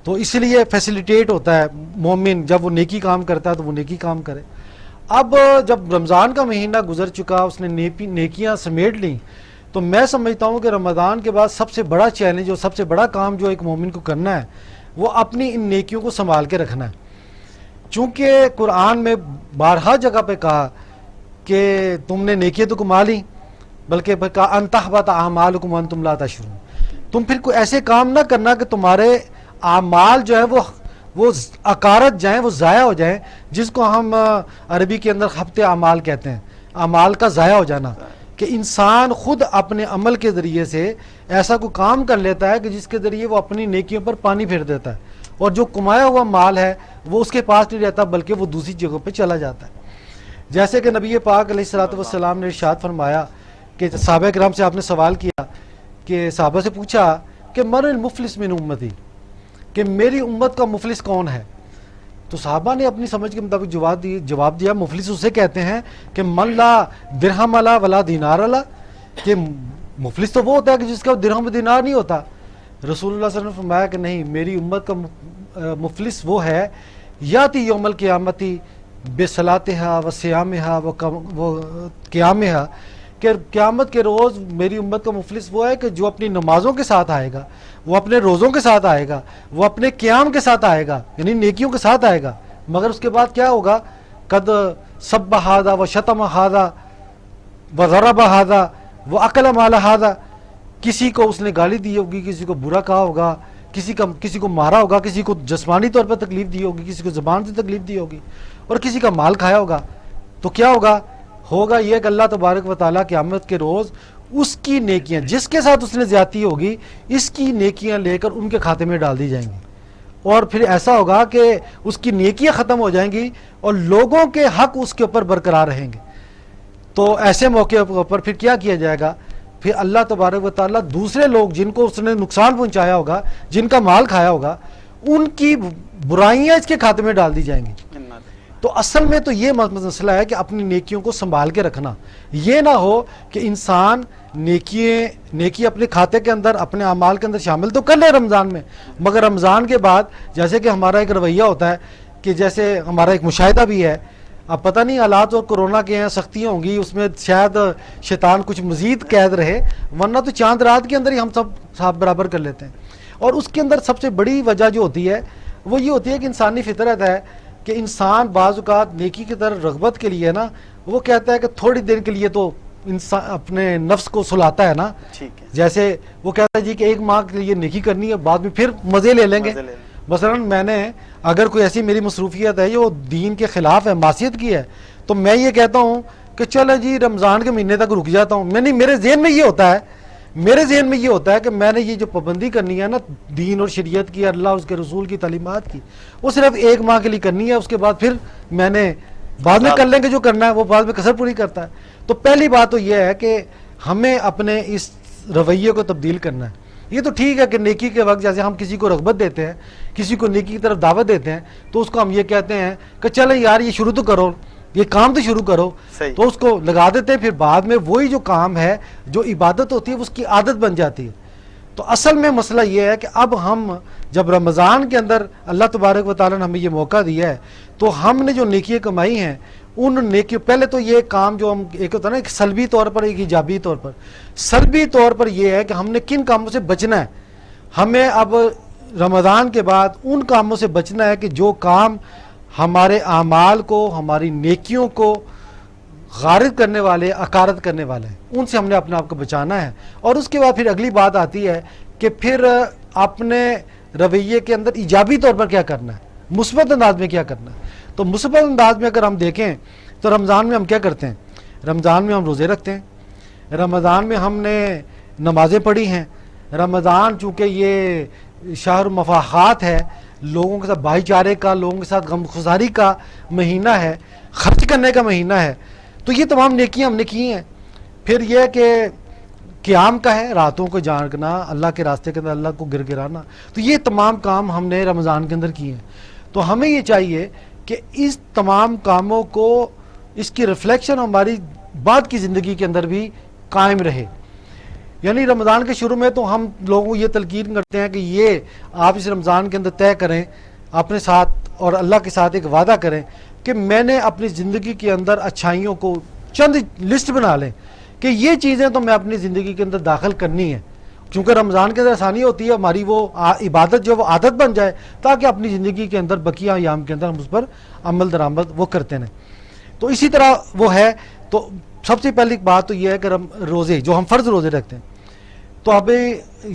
تو اس لیے فیسیلیٹیٹ ہوتا ہے مومن، جب وہ نیکی کام کرتا ہے تو وہ نیکی کام کرے. اب جب رمضان کا مہینہ گزر چکا، اس نے نیکیاں سمیٹ لیں، تو میں سمجھتا ہوں کہ رمضان کے بعد سب سے بڑا چیلنج اور سب سے بڑا کام جو ایک مومن کو کرنا ہے وہ اپنی ان نیکیوں کو سنبھال کے رکھنا ہے. چونکہ قرآن میں بارہا جگہ پہ کہا کہ تم نے نیکیاں تو کما لی، بلکہ کہا ان تحبط اعمالکم وانتم لا تشعرون، تم پھر کوئی ایسے کام نہ کرنا کہ تمہارے اعمال جو ہے وہ اکارت جائیں، وہ ضائع ہو جائیں، جس کو ہم عربی کے اندر خبط اعمال کہتے ہیں، اعمال کا ضائع ہو جانا، کہ انسان خود اپنے عمل کے ذریعے سے ایسا کوئی کام کر لیتا ہے کہ جس کے ذریعے وہ اپنی نیکیوں پر پانی پھیر دیتا ہے، اور جو کمایا ہوا مال ہے وہ اس کے پاس نہیں رہتا بلکہ وہ دوسری جگہوں پہ چلا جاتا ہے. جیسے کہ نبی پاک علیہ الصلوۃ والسلام نے ارشاد فرمایا کہ صحابہ کرام سے آپ نے سوال کیا کہ صحابہ سے پوچھا کہ من المفلس من امتی، کہ میری امت کا مفلس کون ہے؟ تو صحابہ نے اپنی سمجھ کے مطابق جواب دیا مفلس اسے کہتے ہیں کہ من لا درہم علا ولا دینار علا، کہ مفلس تو وہ ہوتا ہے کہ جس کا درہم و دینار نہیں ہوتا. رسول اللہ صلی اللہ علیہ وسلم نے فرمایا کہ نہیں، میری امت کا مفلس وہ ہے یاتی یوم القیامتی بصلاتہا و صیامہا و قیامہا، کہ قیامت کے روز میری امت کا مفلس وہ ہے کہ جو اپنی نمازوں کے ساتھ آئے گا، وہ اپنے روزوں کے ساتھ آئے گا، وہ اپنے قیام کے ساتھ آئے گا، یعنی نیکیوں کے ساتھ آئے گا، مگر اس کے بعد کیا ہوگا؟ قد سب ہذا و شتم ہذا و ضرب ہذا و اکل مال ہذا، کسی کو اس نے گالی دی ہوگی، کسی کو برا کہا ہوگا، کسی کو مارا ہوگا، کسی کو جسمانی طور پر تکلیف دی ہوگی، کسی کو زبان سے تکلیف دی ہوگی، اور کسی کا مال کھایا ہوگا. تو کیا ہوگا یہ کہ اللہ تبارک و تعالیٰ قیامت کے روز اس کی نیکیاں، جس کے ساتھ اس نے زیادتی ہوگی، اس کی نیکیاں لے کر ان کے کھاتے میں ڈال دی جائیں گی، اور پھر ایسا ہوگا کہ اس کی نیکیاں ختم ہو جائیں گی اور لوگوں کے حق اس کے اوپر برقرار رہیں گے. تو ایسے موقع پر پھر کیا کیا جائے گا؟ پھر اللہ تبارک و تعالیٰ دوسرے لوگ جن کو اس نے نقصان پہنچایا ہوگا، جن کا مال کھایا ہوگا، ان کی برائیاں اس کے کھاتے میں ڈال دی جائیں گی. تو اصل میں تو یہ مسئلہ ہے کہ اپنی نیکیوں کو سنبھال کے رکھنا، یہ نہ ہو کہ انسان نیکی اپنے کھاتے کے اندر، اپنے اعمال کے اندر شامل تو کر لے رمضان میں، مگر رمضان کے بعد جیسے کہ ہمارا ایک رویہ ہوتا ہے کہ جیسے ہمارا ایک مشاہدہ بھی ہے، اب پتہ نہیں حالات اور کورونا کے ہیں سختیاں ہوں گی، اس میں شاید شیطان کچھ مزید قید رہے، ورنہ تو چاند رات کے اندر ہی ہم سب صاحب برابر کر لیتے ہیں. اور اس کے اندر سب سے بڑی وجہ جو ہوتی ہے وہ یہ ہوتی ہے کہ انسانی فطرت ہے کہ انسان بعض اوقات نیکی کی طرف رغبت کے لیے نا، وہ کہتا ہے کہ تھوڑی دیر کے لیے تو انسان اپنے نفس کو سلاتا ہے نا، جیسے وہ کہتا ہے جی کہ ایک ماہ کے لیے نیکی کرنی ہے، بعد میں پھر مزے لے لیں گے. مثلا میں نے اگر کوئی ایسی میری مصروفیت ہے جو دین کے خلاف ہے، معصیت کی ہے، تو میں یہ کہتا ہوں کہ چلو جی رمضان کے مہینے تک رک جاتا ہوں. میرے ذہن میں یہ ہوتا ہے کہ میں نے یہ جو پابندی کرنی ہے نا دین اور شریعت کی، اللہ اس کے رسول کی تعلیمات کی، وہ صرف ایک ماہ کے لیے کرنی ہے، اس کے بعد پھر میں نے بعد میں کر لیں گے جو کرنا ہے، وہ بعد میں کسر پوری کرتا ہے. تو پہلی بات تو یہ ہے کہ ہمیں اپنے اس رویے کو تبدیل کرنا ہے. یہ تو ٹھیک ہے کہ نیکی کے وقت جیسے ہم کسی کو رغبت دیتے ہیں، کسی کو نیکی کی طرف دعوت دیتے ہیں، تو اس کو ہم یہ کہتے ہیں کہ چلیں یار یہ شروع تو کرو، یہ کام تو شروع کرو، تو اس کو لگا دیتے ہیں. پھر بعد میں وہی جو کام ہے، جو عبادت ہوتی ہے، اس کی عادت بن جاتی ہے. تو اصل میں مسئلہ یہ ہے کہ اب ہم جب رمضان کے اندر اللہ تبارک و تعالیٰ نے ہمیں یہ موقع دیا ہے تو ہم نے جو نیکیاں کمائی ہیں ان نیکیوں، پہلے تو یہ کام جو ہم ایک ہوتا ہے نا ایک سلبی طور پر ایک ایجابی طور پر، سلبی طور پر یہ ہے کہ ہم نے کن کاموں سے بچنا ہے. ہمیں اب رمضان کے بعد ان کاموں سے بچنا ہے کہ جو کام ہمارے اعمال کو، ہماری نیکیوں کو غارت کرنے والے، اکارت کرنے والے ہیں، ان سے ہم نے اپنے آپ کو بچانا ہے. اور اس کے بعد پھر اگلی بات آتی ہے کہ پھر اپنے رویے کے اندر ایجابی طور پر کیا کرنا ہے، مثبت انداز میں کیا کرنا ہے. تو مثبت انداز میں اگر ہم دیکھیں تو رمضان میں ہم کیا کرتے ہیں؟ رمضان میں ہم روزے رکھتے ہیں، رمضان میں ہم نے نمازیں پڑھی ہیں. رمضان چونکہ یہ شہر مفاخات ہے، لوگوں کے ساتھ بھائی چارے کا، لوگوں کے ساتھ غمگساری کا مہینہ ہے، خرچ کرنے کا مہینہ ہے، تو یہ تمام نیکیاں ہم نے کی ہیں. پھر یہ کہ قیام کا ہے، راتوں کو جاگنا، اللہ کے راستے کے اندر اللہ کو گر گرانا، تو یہ تمام کام ہم نے رمضان کے اندر کیے ہیں. تو ہمیں یہ چاہیے کہ اس تمام کاموں کو، اس کی ریفلیکشن ہماری بعد کی زندگی کے اندر بھی قائم رہے. یعنی رمضان کے شروع میں تو ہم لوگوں کو یہ تلقین کرتے ہیں کہ یہ آپ اس رمضان کے اندر طے کریں اپنے ساتھ اور اللہ کے ساتھ ایک وعدہ کریں کہ میں نے اپنی زندگی کے اندر اچھائیوں کو چند لسٹ بنا لیں کہ یہ چیزیں تو میں اپنی زندگی کے اندر داخل کرنی ہے. چونکہ رمضان کے اندر آسانی ہوتی ہے ہماری وہ عبادت جو وہ عادت بن جائے تاکہ اپنی زندگی کے اندر بقیہ ایام کے اندر ہم اس پر عمل درآمد وہ کرتے ہیں. تو اسی طرح وہ ہے. تو سب سے پہلی بات تو یہ ہے کہ روزے جو ہم فرض روزے رکھتے ہیں، تو ابھی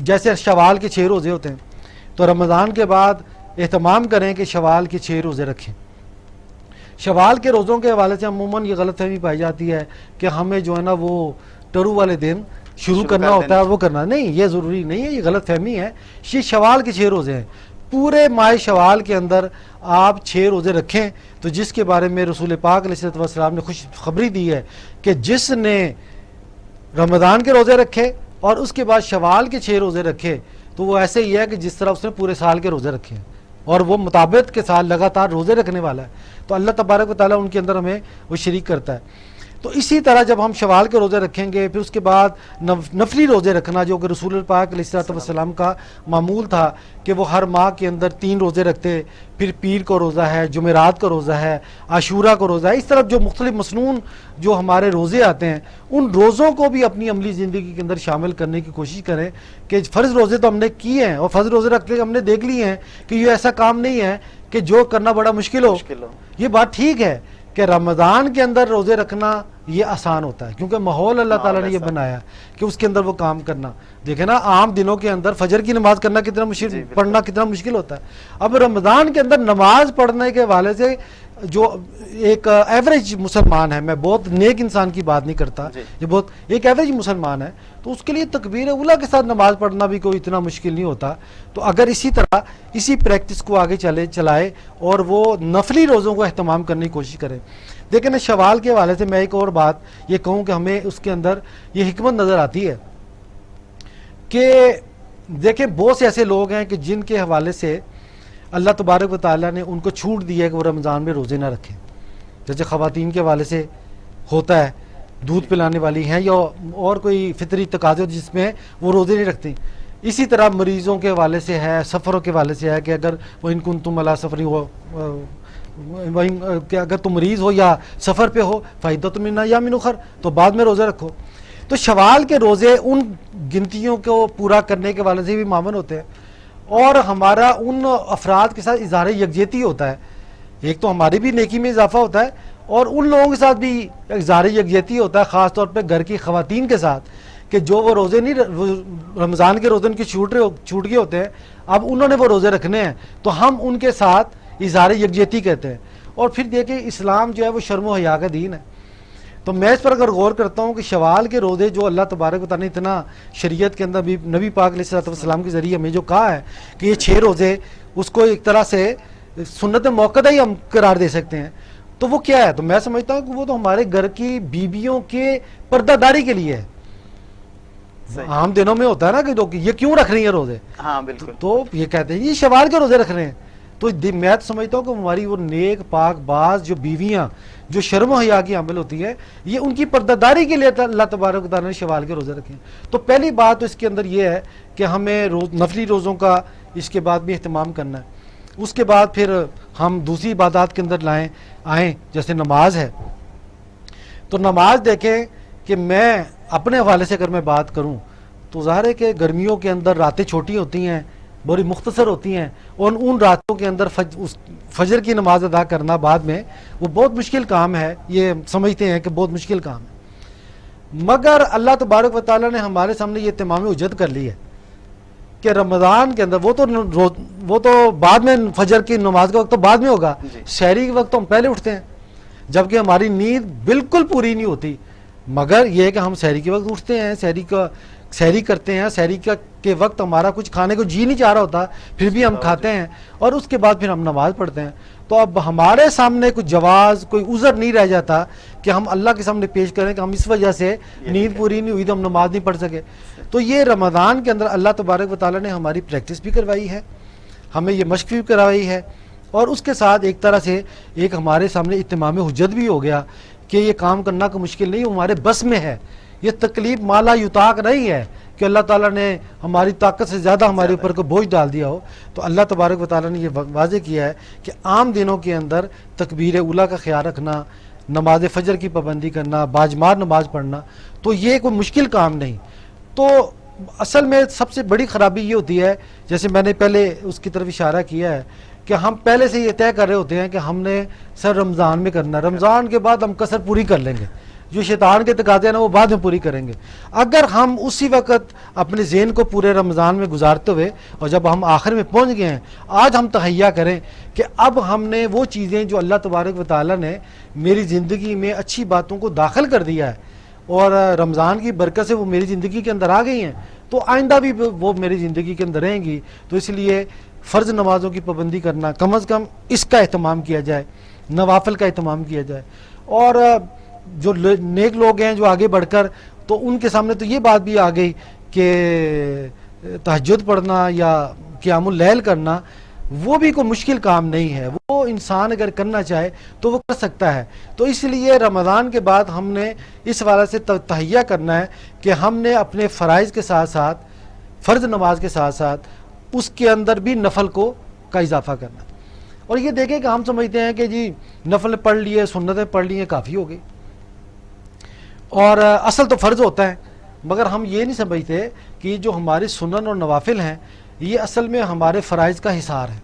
جیسے شوال کے 6 روزے ہوتے ہیں، تو رمضان کے بعد اہتمام کریں کہ شوال کے 6 روزے رکھیں. شوال کے روزوں کے حوالے سے عموماً یہ غلط فہمی پائی جاتی ہے کہ ہمیں جو ہے نا وہ ٹرو والے دن شروع کرنا ہوتا ہے، وہ کرنا نہیں، یہ ضروری نہیں ہے، یہ غلط فہمی ہے. یہ شوال کے 6 روزے ہیں. پورے ماہ شوال کے اندر آپ 6 روزے رکھیں، تو جس کے بارے میں رسول پاک علیہ الصلوۃ والسلام نے خوشخبری دی ہے کہ جس نے رمضان کے روزے رکھے اور اس کے بعد شوال کے 6 روزے رکھے تو وہ ایسے ہی ہے کہ جس طرح اس نے پورے سال کے روزے رکھے ہیں، اور وہ مطابقت کے ساتھ لگاتار روزے رکھنے والا ہے. تو اللہ تبارک و تعالیٰ ان کے اندر ہمیں وہ شریک کرتا ہے. تو اسی طرح جب ہم شوال کے روزے رکھیں گے، پھر اس کے بعد نفلی روزے رکھنا، جو کہ رسول پاک علیہ الصلوۃ والسلام کا معمول تھا کہ وہ ہر ماہ کے اندر 3 روزے رکھتے. پھر پیر کو روزہ ہے، جمعرات کا روزہ ہے، عاشورہ کو روزہ ہے. اس طرح جو مختلف مسنون جو ہمارے روزے آتے ہیں، ان روزوں کو بھی اپنی عملی زندگی کے اندر شامل کرنے کی کوشش کریں کہ فرض روزے تو ہم نے کیے ہیں، اور فرض روزے رکھ کے ہم نے دیکھ لیے ہیں کہ یہ ایسا کام نہیں ہے کہ جو کرنا بڑا مشکل ہو. یہ بات ٹھیک ہے کہ رمضان کے اندر روزے رکھنا یہ آسان ہوتا ہے، کیونکہ ماحول اللہ تعالیٰ نے یہ بنایا کہ اس کے اندر وہ کام کرنا. دیکھیں نا، عام دنوں کے اندر فجر کی نماز کرنا کتنا مشکل، پڑھنا کتنا مشکل ہوتا ہے. اب رمضان کے اندر نماز پڑھنے کے حوالے سے جو ایک ایوریج مسلمان ہے، میں بہت نیک انسان کی بات نہیں کرتا، جو بہت ایک ایوریج مسلمان ہے، تو اس کے لیے تکبیر اولیٰ کے ساتھ نماز پڑھنا بھی کوئی اتنا مشکل نہیں ہوتا. تو اگر اسی طرح اسی پریکٹس کو آگے چلائے اور وہ نفلی روزوں کو اہتمام کرنے کی کوشش کریں. لیکن شوال کے حوالے سے میں ایک اور بات یہ کہوں کہ ہمیں اس کے اندر یہ حکمت نظر آتی ہے کہ دیکھیں بہت سے ایسے لوگ ہیں کہ جن کے حوالے سے اللہ تبارک و تعالیٰ نے ان کو چھوٹ دی ہے کہ وہ رمضان میں روزے نہ رکھیں. جیسے خواتین کے حوالے سے ہوتا ہے، دودھ پلانے والی ہیں یا اور کوئی فطری تقاضے جس میں وہ روزے نہیں رکھتے. اسی طرح مریضوں کے حوالے سے ہے، سفروں کے حوالے سے ہے کہ اگر وہ ان تم علی سفری ہو، کہ اگر تم مریض ہو یا سفر پہ ہو، فائدۃ من ایام اخر، تو بعد میں روزے رکھو. تو شوال کے روزے ان گنتیوں کو پورا کرنے کے حوالے سے بھی معاون ہوتے ہیں، اور ہمارا ان افراد کے ساتھ اظہار یکجہتی ہوتا ہے. ایک تو ہماری بھی نیکی میں اضافہ ہوتا ہے، اور ان لوگوں کے ساتھ بھی اظہار یکجہتی ہوتا ہے، خاص طور پہ گھر کی خواتین کے ساتھ، کہ جو وہ روزے نہیں، رمضان کے روزے ان کی چھوٹ گئے ہوتے ہیں، اب انہوں نے وہ روزے رکھنے ہیں، تو ہم ان کے ساتھ اظہار یکجہتی کہتے ہیں. اور پھر دیکھیں اسلام جو ہے وہ شرم و حیا کا دین ہے. تو میں اس پر اگر غور کرتا ہوں کہ شوال کے روزے جو اللہ تبارک و تعالیٰ نے اتنا شریعت کے اندر بھی نبی پاک علیہ الصلوۃ والسلام کے ذریعے ہمیں جو کہا ہے کہ یہ 6 روزے، اس کو ایک طرح سے سنت موقعہ ہی ہم قرار دے سکتے ہیں. تو وہ کیا ہے؟ تو میں سمجھتا ہوں کہ وہ تو ہمارے گھر کی بیویوں کے پردہ داری کے لیے ہے. عام دنوں میں ہوتا ہے نا کہ یہ کیوں رکھ رہی ہیں روزے، ہاں بالکل، تو یہ کہتے ہیں یہ شوال کے روزے رکھ رہے ہیں. تو میں سمجھتا ہوں کہ ہماری وہ نیک پاک باز جو بیویاں جو شرم و حیا کی عمل ہوتی ہے، یہ ان کی پردہ کے لیے اللہ تبارک و تعالیٰ نے شوال کے روزے رکھے ہیں۔ تو پہلی بات تو اس کے اندر یہ ہے کہ ہمیں نفلی روزوں کا اس کے بعد بھی اہتمام کرنا ہے۔ اس کے بعد پھر ہم دوسری عبادات کے اندر آئیں، جیسے نماز ہے۔ تو نماز دیکھیں کہ میں اپنے حوالے سے اگر میں بات کروں تو ظاہر ہے کہ گرمیوں کے اندر راتیں چھوٹی ہوتی ہیں، بڑی مختصر ہوتی ہیں، اور ان راتوں کے اندر فجر کی نماز ادا کرنا بعد میں وہ بہت مشکل کام ہے، یہ سمجھتے ہیں کہ بہت مشکل کام ہے۔ مگر اللہ تبارک و تعالیٰ نے ہمارے سامنے یہ تمام حجت کر لی ہے کہ رمضان کے اندر وہ تو بعد میں فجر کی نماز کا وقت تو بعد میں ہوگا، سحری کے وقت تو ہم پہلے اٹھتے ہیں، جبکہ ہماری نیند بالکل پوری نہیں ہوتی، مگر یہ ہے کہ ہم سحری کے وقت اٹھتے ہیں، سحری کرتے ہیں، سحری کے وقت ہمارا کچھ کھانے کو جی نہیں چاہ رہا ہوتا، پھر بھی ہم کھاتے ہیں، اور اس کے بعد پھر ہم نماز پڑھتے ہیں۔ تو اب ہمارے سامنے کوئی جواز، کوئی عذر نہیں رہ جاتا کہ ہم اللہ کے سامنے پیش کریں کہ ہم اس وجہ سے نیند پوری نہیں ہوئی تو ہم نماز نہیں پڑھ سکے۔ تو یہ رمضان کے اندر اللہ تبارک و تعالیٰ نے ہماری پریکٹس بھی کروائی ہے، ہمیں یہ مشق بھی کروائی ہے، اور اس کے ساتھ ایک طرح سے ایک ہمارے سامنے اتمام حجت بھی ہو گیا کہ یہ کام کرنا کوئی مشکل نہیں، ہمارے بس میں ہے، یہ تکلیف مالا یطاق نہیں ہے کہ اللہ تعالیٰ نے ہماری طاقت سے زیادہ ہمارے اوپر کو بوجھ ڈال دیا ہو۔ تو اللہ تبارک و تعالیٰ نے یہ واضح کیا ہے کہ عام دنوں کے اندر تکبیر اولیٰ کا خیال رکھنا، نماز فجر کی پابندی کرنا، باجماع نماز پڑھنا، تو یہ کوئی مشکل کام نہیں۔ تو اصل میں سب سے بڑی خرابی یہ ہوتی ہے، جیسے میں نے پہلے اس کی طرف اشارہ کیا ہے، کہ ہم پہلے سے یہ طے کر رہے ہوتے ہیں کہ ہم نے سر رمضان میں کرنا، رمضان کے بعد ہم کسر پوری کر لیں گے، جو شیطان کے تقاضے ہیں نا وہ بعد میں پوری کریں گے۔ اگر ہم اسی وقت اپنے ذہن کو پورے رمضان میں گزارتے ہوئے اور جب ہم آخر میں پہنچ گئے ہیں، آج ہم تہیہ کریں کہ اب ہم نے وہ چیزیں جو اللہ تبارک و تعالیٰ نے میری زندگی میں اچھی باتوں کو داخل کر دیا ہے اور رمضان کی برکت سے وہ میری زندگی کے اندر آ گئی ہیں، تو آئندہ بھی وہ میری زندگی کے اندر رہیں گی۔ تو اس لیے فرض نمازوں کی پابندی کرنا، کم از کم اس کا اہتمام کیا جائے، نوافل کا اہتمام کیا جائے، اور جو نیک لوگ ہیں جو آگے بڑھ کر، تو ان کے سامنے تو یہ بات بھی آ گئی کہ تہجد پڑھنا یا قیام اللیل کرنا وہ بھی کوئی مشکل کام نہیں ہے، وہ انسان اگر کرنا چاہے تو وہ کر سکتا ہے۔ تو اس لیے رمضان کے بعد ہم نے اس حوالے سے تہیہ کرنا ہے کہ ہم نے اپنے فرائض کے ساتھ ساتھ، فرض نماز کے ساتھ ساتھ اس کے اندر بھی نفل کا اضافہ کرنا ہے۔ اور یہ دیکھیں کہ ہم سمجھتے ہیں کہ جی نفل پڑھ لیے، سنتیں پڑھ لیے، کافی ہو گئی، اور اصل تو فرض ہوتا ہے، مگر ہم یہ نہیں سمجھتے کہ جو ہماری سنن اور نوافل ہیں یہ اصل میں ہمارے فرائض کا حصار ہے۔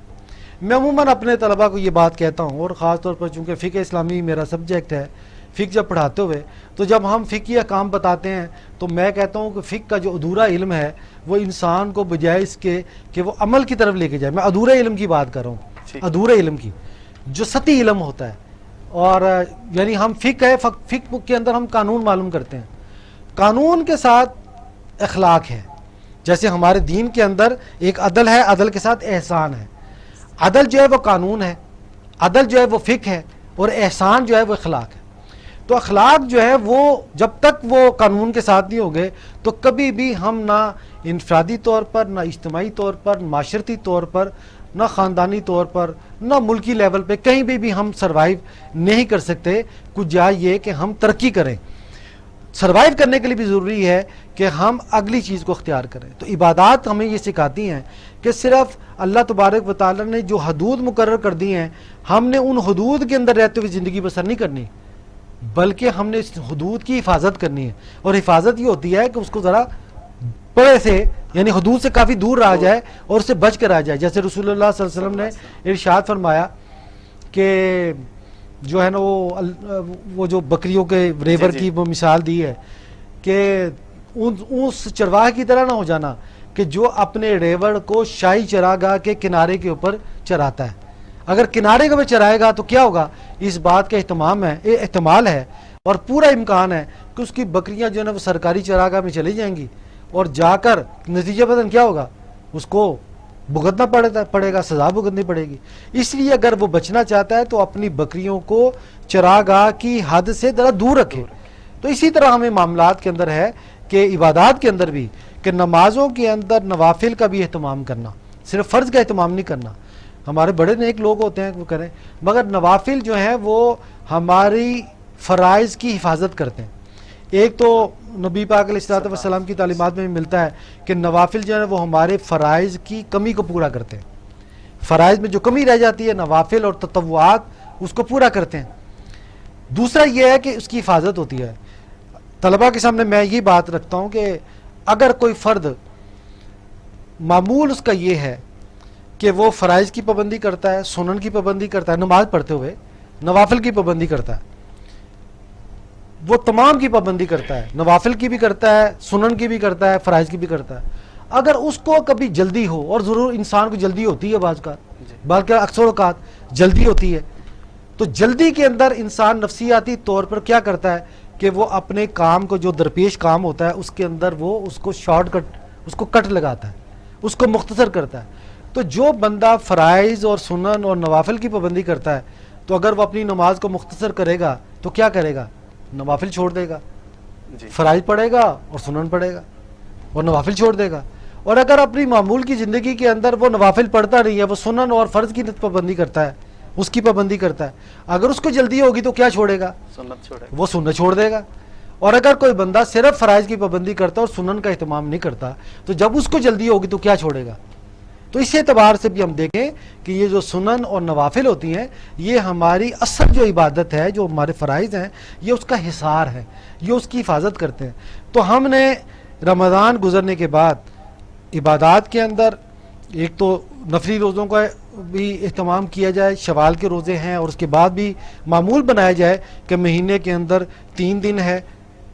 میں عموماً اپنے طلباء کو یہ بات کہتا ہوں، اور خاص طور پر چونکہ فقہ اسلامی میرا سبجیکٹ ہے، فقہ جب پڑھاتے ہوئے تو جب ہم فقہی احکام بتاتے ہیں تو میں کہتا ہوں کہ فقہ کا جو ادھورا علم ہے وہ انسان کو بجائے اس کے کہ وہ عمل کی طرف لے کے جائے، میں ادھورے علم کی بات کر رہا ہوں، ادھورے علم کی، جو سطحی علم ہوتا ہے، اور یعنی ہم فقہ کے اندر ہم قانون معلوم کرتے ہیں، قانون کے ساتھ اخلاق ہے، جیسے ہمارے دین کے اندر ایک عدل ہے، عدل کے ساتھ احسان ہے، عدل جو ہے وہ قانون ہے، عدل جو ہے وہ فقہ ہے، اور احسان جو ہے وہ اخلاق ہے۔ تو اخلاق جو ہے وہ جب تک وہ قانون کے ساتھ نہیں ہوگے تو کبھی بھی ہم نہ انفرادی طور پر، نہ اجتماعی طور پر، معاشرتی طور پر، نہ خاندانی طور پر، نہ ملکی لیول پہ کہیں بھی ہم سروائیو نہیں کر سکتے۔ کچھ جائے یہ کہ ہم ترقی کریں، سروائیو کرنے کے لیے بھی ضروری ہے کہ ہم اگلی چیز کو اختیار کریں۔ تو عبادات ہمیں یہ سکھاتی ہیں کہ صرف اللہ تبارک و تعالیٰ نے جو حدود مقرر کر دی ہیں، ہم نے ان حدود کے اندر رہتے ہوئے زندگی بسر نہیں کرنی، بلکہ ہم نے اس حدود کی حفاظت کرنی ہے، اور حفاظت یہ ہوتی ہے کہ اس کو ذرا بڑے سے، یعنی حدود سے کافی دور رہا جائے اور اسے بچ کر آ جائے۔ جیسے رسول اللہ صلی اللہ علیہ وسلم نے ارشاد فرمایا کہ جو ہے نا وہ جو بکریوں کے ریور کی وہ مثال دی ہے کہ اس چرواہے کی طرح نہ ہو جانا کہ جو اپنے ریوڑ کو شاہی چراگاہ کے کنارے کے اوپر چراتا ہے۔ اگر کنارے کے اوپر چرائے گا تو کیا ہوگا، اس بات کا احتمال ہے اور پورا امکان ہے کہ اس کی بکریاں جو ہے نا وہ سرکاری چراگاہ میں چلی جائیں گی، اور جا کر نتیجہ بدن کیا ہوگا، اس کو بھگتنا پڑے گا، سزا بھگتنی پڑے گی۔ اس لیے اگر وہ بچنا چاہتا ہے تو اپنی بکریوں کو چراگاہ کی حد سے ذرا دور رکھے۔ تو اسی طرح ہمیں معاملات کے اندر ہے کہ عبادات کے اندر بھی، کہ نمازوں کے اندر نوافل کا بھی اہتمام کرنا، صرف فرض کا اہتمام نہیں کرنا۔ ہمارے بڑے نیک لوگ ہوتے ہیں وہ کریں، مگر نوافل جو ہیں وہ ہماری فرائض کی حفاظت کرتے ہیں. ایک تو نبی پاک علیہ الصلوۃ والسلام کی تعلیمات میں بھی ملتا ہے کہ نوافل جو ہے وہ ہمارے فرائض کی کمی کو پورا کرتے ہیں. فرائض میں جو کمی رہ جاتی ہے نوافل اور تطوعات اس کو پورا کرتے ہیں. دوسرا یہ ہے کہ اس کی حفاظت ہوتی ہے. طلباء کے سامنے میں یہ بات رکھتا ہوں کہ اگر کوئی فرد معمول اس کا یہ ہے کہ وہ فرائض کی پابندی کرتا ہے، سنن کی پابندی کرتا ہے، نماز پڑھتے ہوئے نوافل کی پابندی کرتا ہے، وہ تمام کی پابندی کرتا ہے، نوافل کی بھی کرتا ہے، سنن کی بھی کرتا ہے، فرائض کی بھی کرتا ہے. اگر اس کو کبھی جلدی ہو، اور ضرور انسان کو جلدی ہوتی ہے بعض کا اکثر اوقات جلدی ہوتی ہے، تو جلدی کے اندر انسان نفسیاتی طور پر کیا کرتا ہے کہ وہ اپنے کام کو جو درپیش کام ہوتا ہے اس کے اندر وہ اس کو شارٹ کٹ، اس کو کٹ لگاتا ہے، اس کو مختصر کرتا ہے. تو جو بندہ فرائض اور سنن اور نوافل کی پابندی کرتا ہے تو اگر وہ اپنی نماز کو مختصر کرے گا تو کیا کرے گا؟ نوافل چھوڑ دے گا، فرائض پڑھے گا اور سنن پڑھے گا اور نوافل چھوڑ دے گا. اور اگر اپنی معمول کی زندگی کے اندر وہ نوافل پڑھتا نہیں ہے، وہ سنن اور فرض کی پابندی کرتا ہے، اس کی پابندی کرتا ہے، اگر اس کو جلدی ہوگی تو کیا چھوڑے گا؟ وہ سنت چھوڑ دے گا. اور اگر کوئی بندہ صرف فرائض کی پابندی کرتا اور سنن کا اہتمام نہیں کرتا تو جب اس کو جلدی ہوگی تو کیا چھوڑے گا؟ تو اس اعتبار سے بھی ہم دیکھیں کہ یہ جو سنن اور نوافل ہوتی ہیں یہ ہماری اصل جو عبادت ہے، جو ہمارے فرائض ہیں، یہ اس کا حصار ہے، یہ اس کی حفاظت کرتے ہیں. تو ہم نے رمضان گزرنے کے بعد عبادات کے اندر ایک تو نفلی روزوں کا بھی اہتمام کیا جائے، شوال کے روزے ہیں، اور اس کے بعد بھی معمول بنایا جائے کہ مہینے کے اندر 3 دن ہے،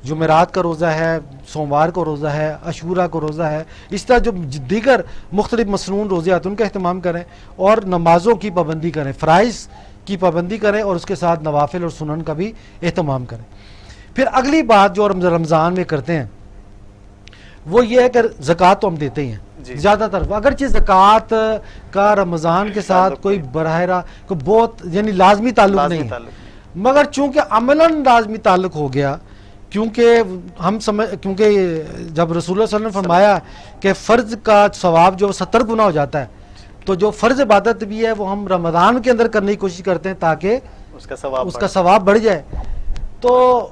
جمعرات کا روزہ ہے، سوموار کو روزہ ہے، عاشورہ کو روزہ ہے. اس طرح جو دیگر مختلف مسنون روزے آتے ہیں ان کا اہتمام کریں، اور نمازوں کی پابندی کریں، فرائض کی پابندی کریں، اور اس کے ساتھ نوافل اور سنن کا بھی اہتمام کریں. پھر اگلی بات جو رمضان میں کرتے ہیں وہ یہ ہے کہ زکوٰۃ تو ہم دیتے ہی ہیں زیادہ تر، اگرچہ زکوٰۃ کا رمضان کے ساتھ کوئی براہ راست کوئی بہت یعنی لازمی تعلق نہیں ہے، مگر چونکہ عملاً لازمی تعلق ہو گیا، کیونکہ جب رسول اللہ صلی اللہ علیہ وسلم نے فرمایا کہ فرض کا ثواب جو 70 گنا ہو جاتا ہے، تو جو فرض عبادت بھی ہے وہ ہم رمضان کے اندر کرنے کی کوشش کرتے ہیں تاکہ اس کا ثواب بڑھ جائے. تو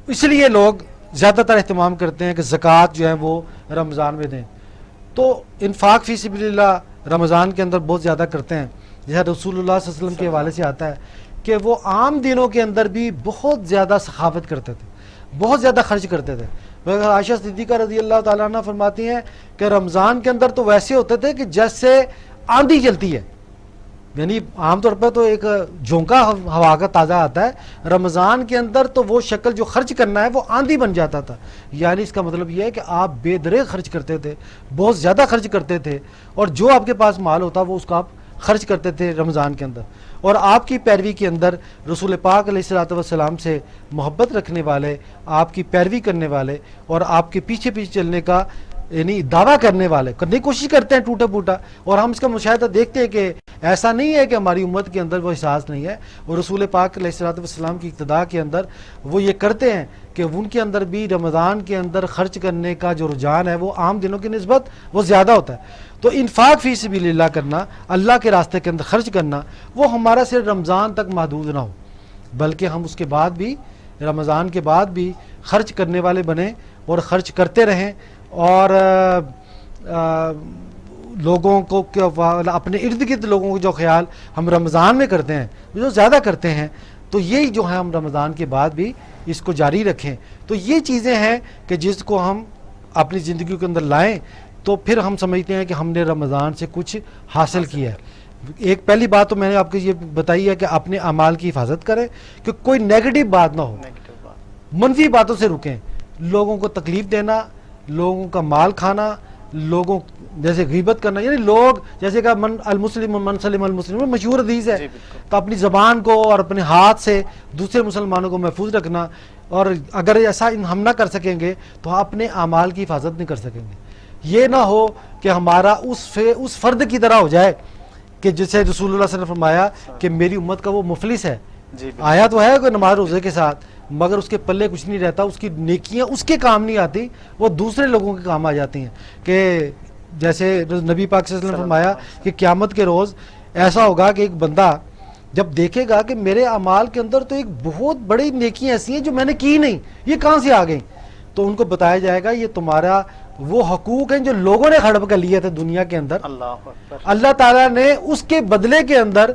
اس لیے لوگ زیادہ تر اہتمام کرتے ہیں کہ زکوٰۃ جو ہے وہ رمضان میں دیں. تو انفاق فی سبیل اللہ رمضان کے اندر بہت زیادہ کرتے ہیں. جیسا رسول اللہ صلی اللہ علیہ وسلم کے حوالے سے آتا ہے کہ وہ عام دنوں کے اندر بھی بہت زیادہ سخاوت کرتے تھے، بہت زیادہ خرچ کرتے تھے. عائشہ صدیقہ رضی اللہ تعالیٰ عنہ فرماتی ہیں کہ رمضان کے اندر تو ویسے ہوتے تھے کہ جیسے آندھی چلتی ہے، یعنی عام طور پر تو ایک جھونکا ہوا کا تازہ آتا ہے، رمضان کے اندر تو وہ شکل جو خرچ کرنا ہے وہ آندھی بن جاتا تھا. یعنی اس کا مطلب یہ ہے کہ آپ بے دریغ خرچ کرتے تھے، بہت زیادہ خرچ کرتے تھے، اور جو آپ کے پاس مال ہوتا وہ اس کو آپ خرچ کرتے تھے رمضان کے اندر. اور آپ کی پیروی کے اندر رسول پاک علیہ الصلوۃ والسلام سے محبت رکھنے والے، آپ کی پیروی کرنے والے اور آپ کے پیچھے پیچھے چلنے کا یعنی دعویٰ کرنے والے کرنے کی کوشش کرتے ہیں ٹوٹا پھوٹا. اور ہم اس کا مشاہدہ دیکھتے ہیں کہ ایسا نہیں ہے کہ ہماری امت کے اندر وہ احساس نہیں ہے، اور رسول پاک علیہ الصلوۃ والسلام کی اقتداء کے اندر وہ یہ کرتے ہیں کہ ان کے اندر بھی رمضان کے اندر خرچ کرنے کا جو رجحان ہے وہ عام دنوں کی نسبت وہ زیادہ ہوتا ہے. تو انفاق فی سبیل اللہ کرنا، اللہ کے راستے کے اندر خرچ کرنا، وہ ہمارا صرف رمضان تک محدود نہ ہو، بلکہ ہم اس کے بعد بھی رمضان کے بعد بھی خرچ کرنے والے بنیں اور خرچ کرتے رہیں. اور لوگوں کو اپنے ارد گرد لوگوں کو جو خیال ہم رمضان میں کرتے ہیں جو زیادہ کرتے ہیں، تو یہی جو ہے ہم رمضان کے بعد بھی اس کو جاری رکھیں. تو یہ چیزیں ہیں کہ جس کو ہم اپنی زندگی کے اندر لائیں تو پھر ہم سمجھتے ہیں کہ ہم نے رمضان سے کچھ حاصل کیا ہے. ایک پہلی بات تو میں نے آپ کو یہ بتائی ہے کہ اپنے اعمال کی حفاظت کریں کہ کوئی نیگیٹو بات نہ ہو، منفی باتوں سے رکیں. لوگوں کو تکلیف دینا، لوگوں کا مال کھانا، لوگوں جیسے غیبت کرنا، یعنی لوگ جیسے کہ المسلم من سلم المسلم مشہور حدیث ہے، تو اپنی زبان کو اور اپنے ہاتھ سے دوسرے مسلمانوں کو محفوظ رکھنا. اور اگر ایسا ہم نہ کر سکیں گے تو اپنے اعمال کی حفاظت نہیں کر سکیں گے. یہ نہ ہو کہ ہمارا اس فرد کی طرح ہو جائے کہ جسے رسول اللہ صلی اللہ علیہ وسلم نے فرمایا کہ میری امت کا وہ مفلس ہے. آیا تو ہے کہ نماز روزے کے ساتھ، مگر اس کے پلے کچھ نہیں رہتا، اس کی نیکیاں اس کے کام نہیں آتی، وہ دوسرے لوگوں کے کام آ جاتی ہیں. کہ جیسے نبی پاک صلی اللہ علیہ وسلم نے فرمایا کہ قیامت کے روز ایسا ہوگا کہ ایک بندہ جب دیکھے گا کہ میرے اعمال کے اندر تو ایک بہت بڑی نیکیاں ایسی ہیں جو میں نے کی نہیں، یہ کہاں سے آ گئیں، تو ان کو بتایا جائے گا یہ تمہارا وہ حقوق ہیں جو لوگوں نے ہڑپ کر لیے تھے دنیا کے اندر، اللہ اکبر، اللہ تعالیٰ نے اس کے بدلے کے اندر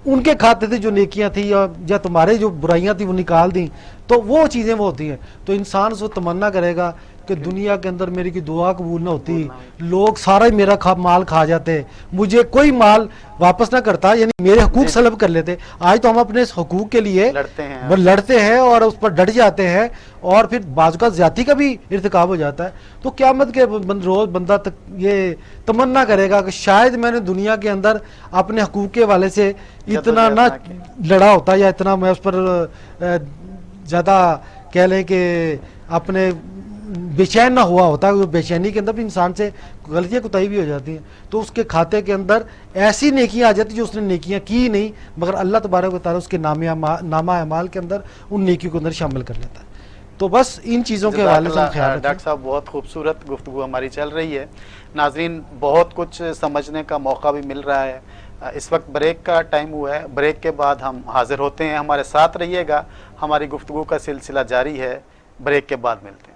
ان کے کھاتے تھے جو نیکیاں تھیں یا تمہارے جو برائیاں تھیں وہ نکال دیں، تو وہ چیزیں وہ ہوتی ہیں. تو انسان اس وقت تمنا کرے گا کہ دنیا کے اندر میری کی دعا قبول نہ ہوتی، لوگ سارا ہی میرا مال کھا جاتے، مجھے کوئی مال واپس نہ کرتا، یعنی میرے حقوق سلب کر لیتے. آج تو ہم اپنے اس حقوق کے لیے لڑتے ہیں اور اس پر ڈٹ جاتے ہیں، اور پھر بعض کا زیادتی کا بھی ارتکاب ہو جاتا ہے. تو قیامت کے روز بندہ یہ تمنا کرے گا کہ شاید میں نے دنیا کے اندر اپنے حقوق کے حوالے سے اتنا نہ لڑا ہوتا، یا اتنا میں اس پر زیادہ کہہ لیں کہ اپنے بے چین نہ ہوا ہوتا. بے چینی کے اندر بھی انسان سے غلطیاں کوتاہی بھی ہو جاتی ہیں، تو اس کے کھاتے کے اندر ایسی نیکیاں آ جاتی جو اس نے نیکیاں کی نہیں، مگر اللہ تبارک و تعالیٰ اس کے نامہ اعمال کے اندر ان نیکیوں کے اندر شامل کر لیتا ہے. تو بس ان چیزوں کے حوالے سے خیال رکھیں. ڈاکٹر صاحب بہت خوبصورت گفتگو ہماری چل رہی ہے. ناظرین بہت کچھ سمجھنے کا موقع بھی مل رہا ہے. اس وقت بریک کا ٹائم ہوا ہے، بریک کے بعد ہم حاضر ہوتے ہیں. ہمارے ساتھ رہیے گا، ہماری گفتگو کا سلسلہ جاری ہے. بریک کے بعد ملتے ہیں.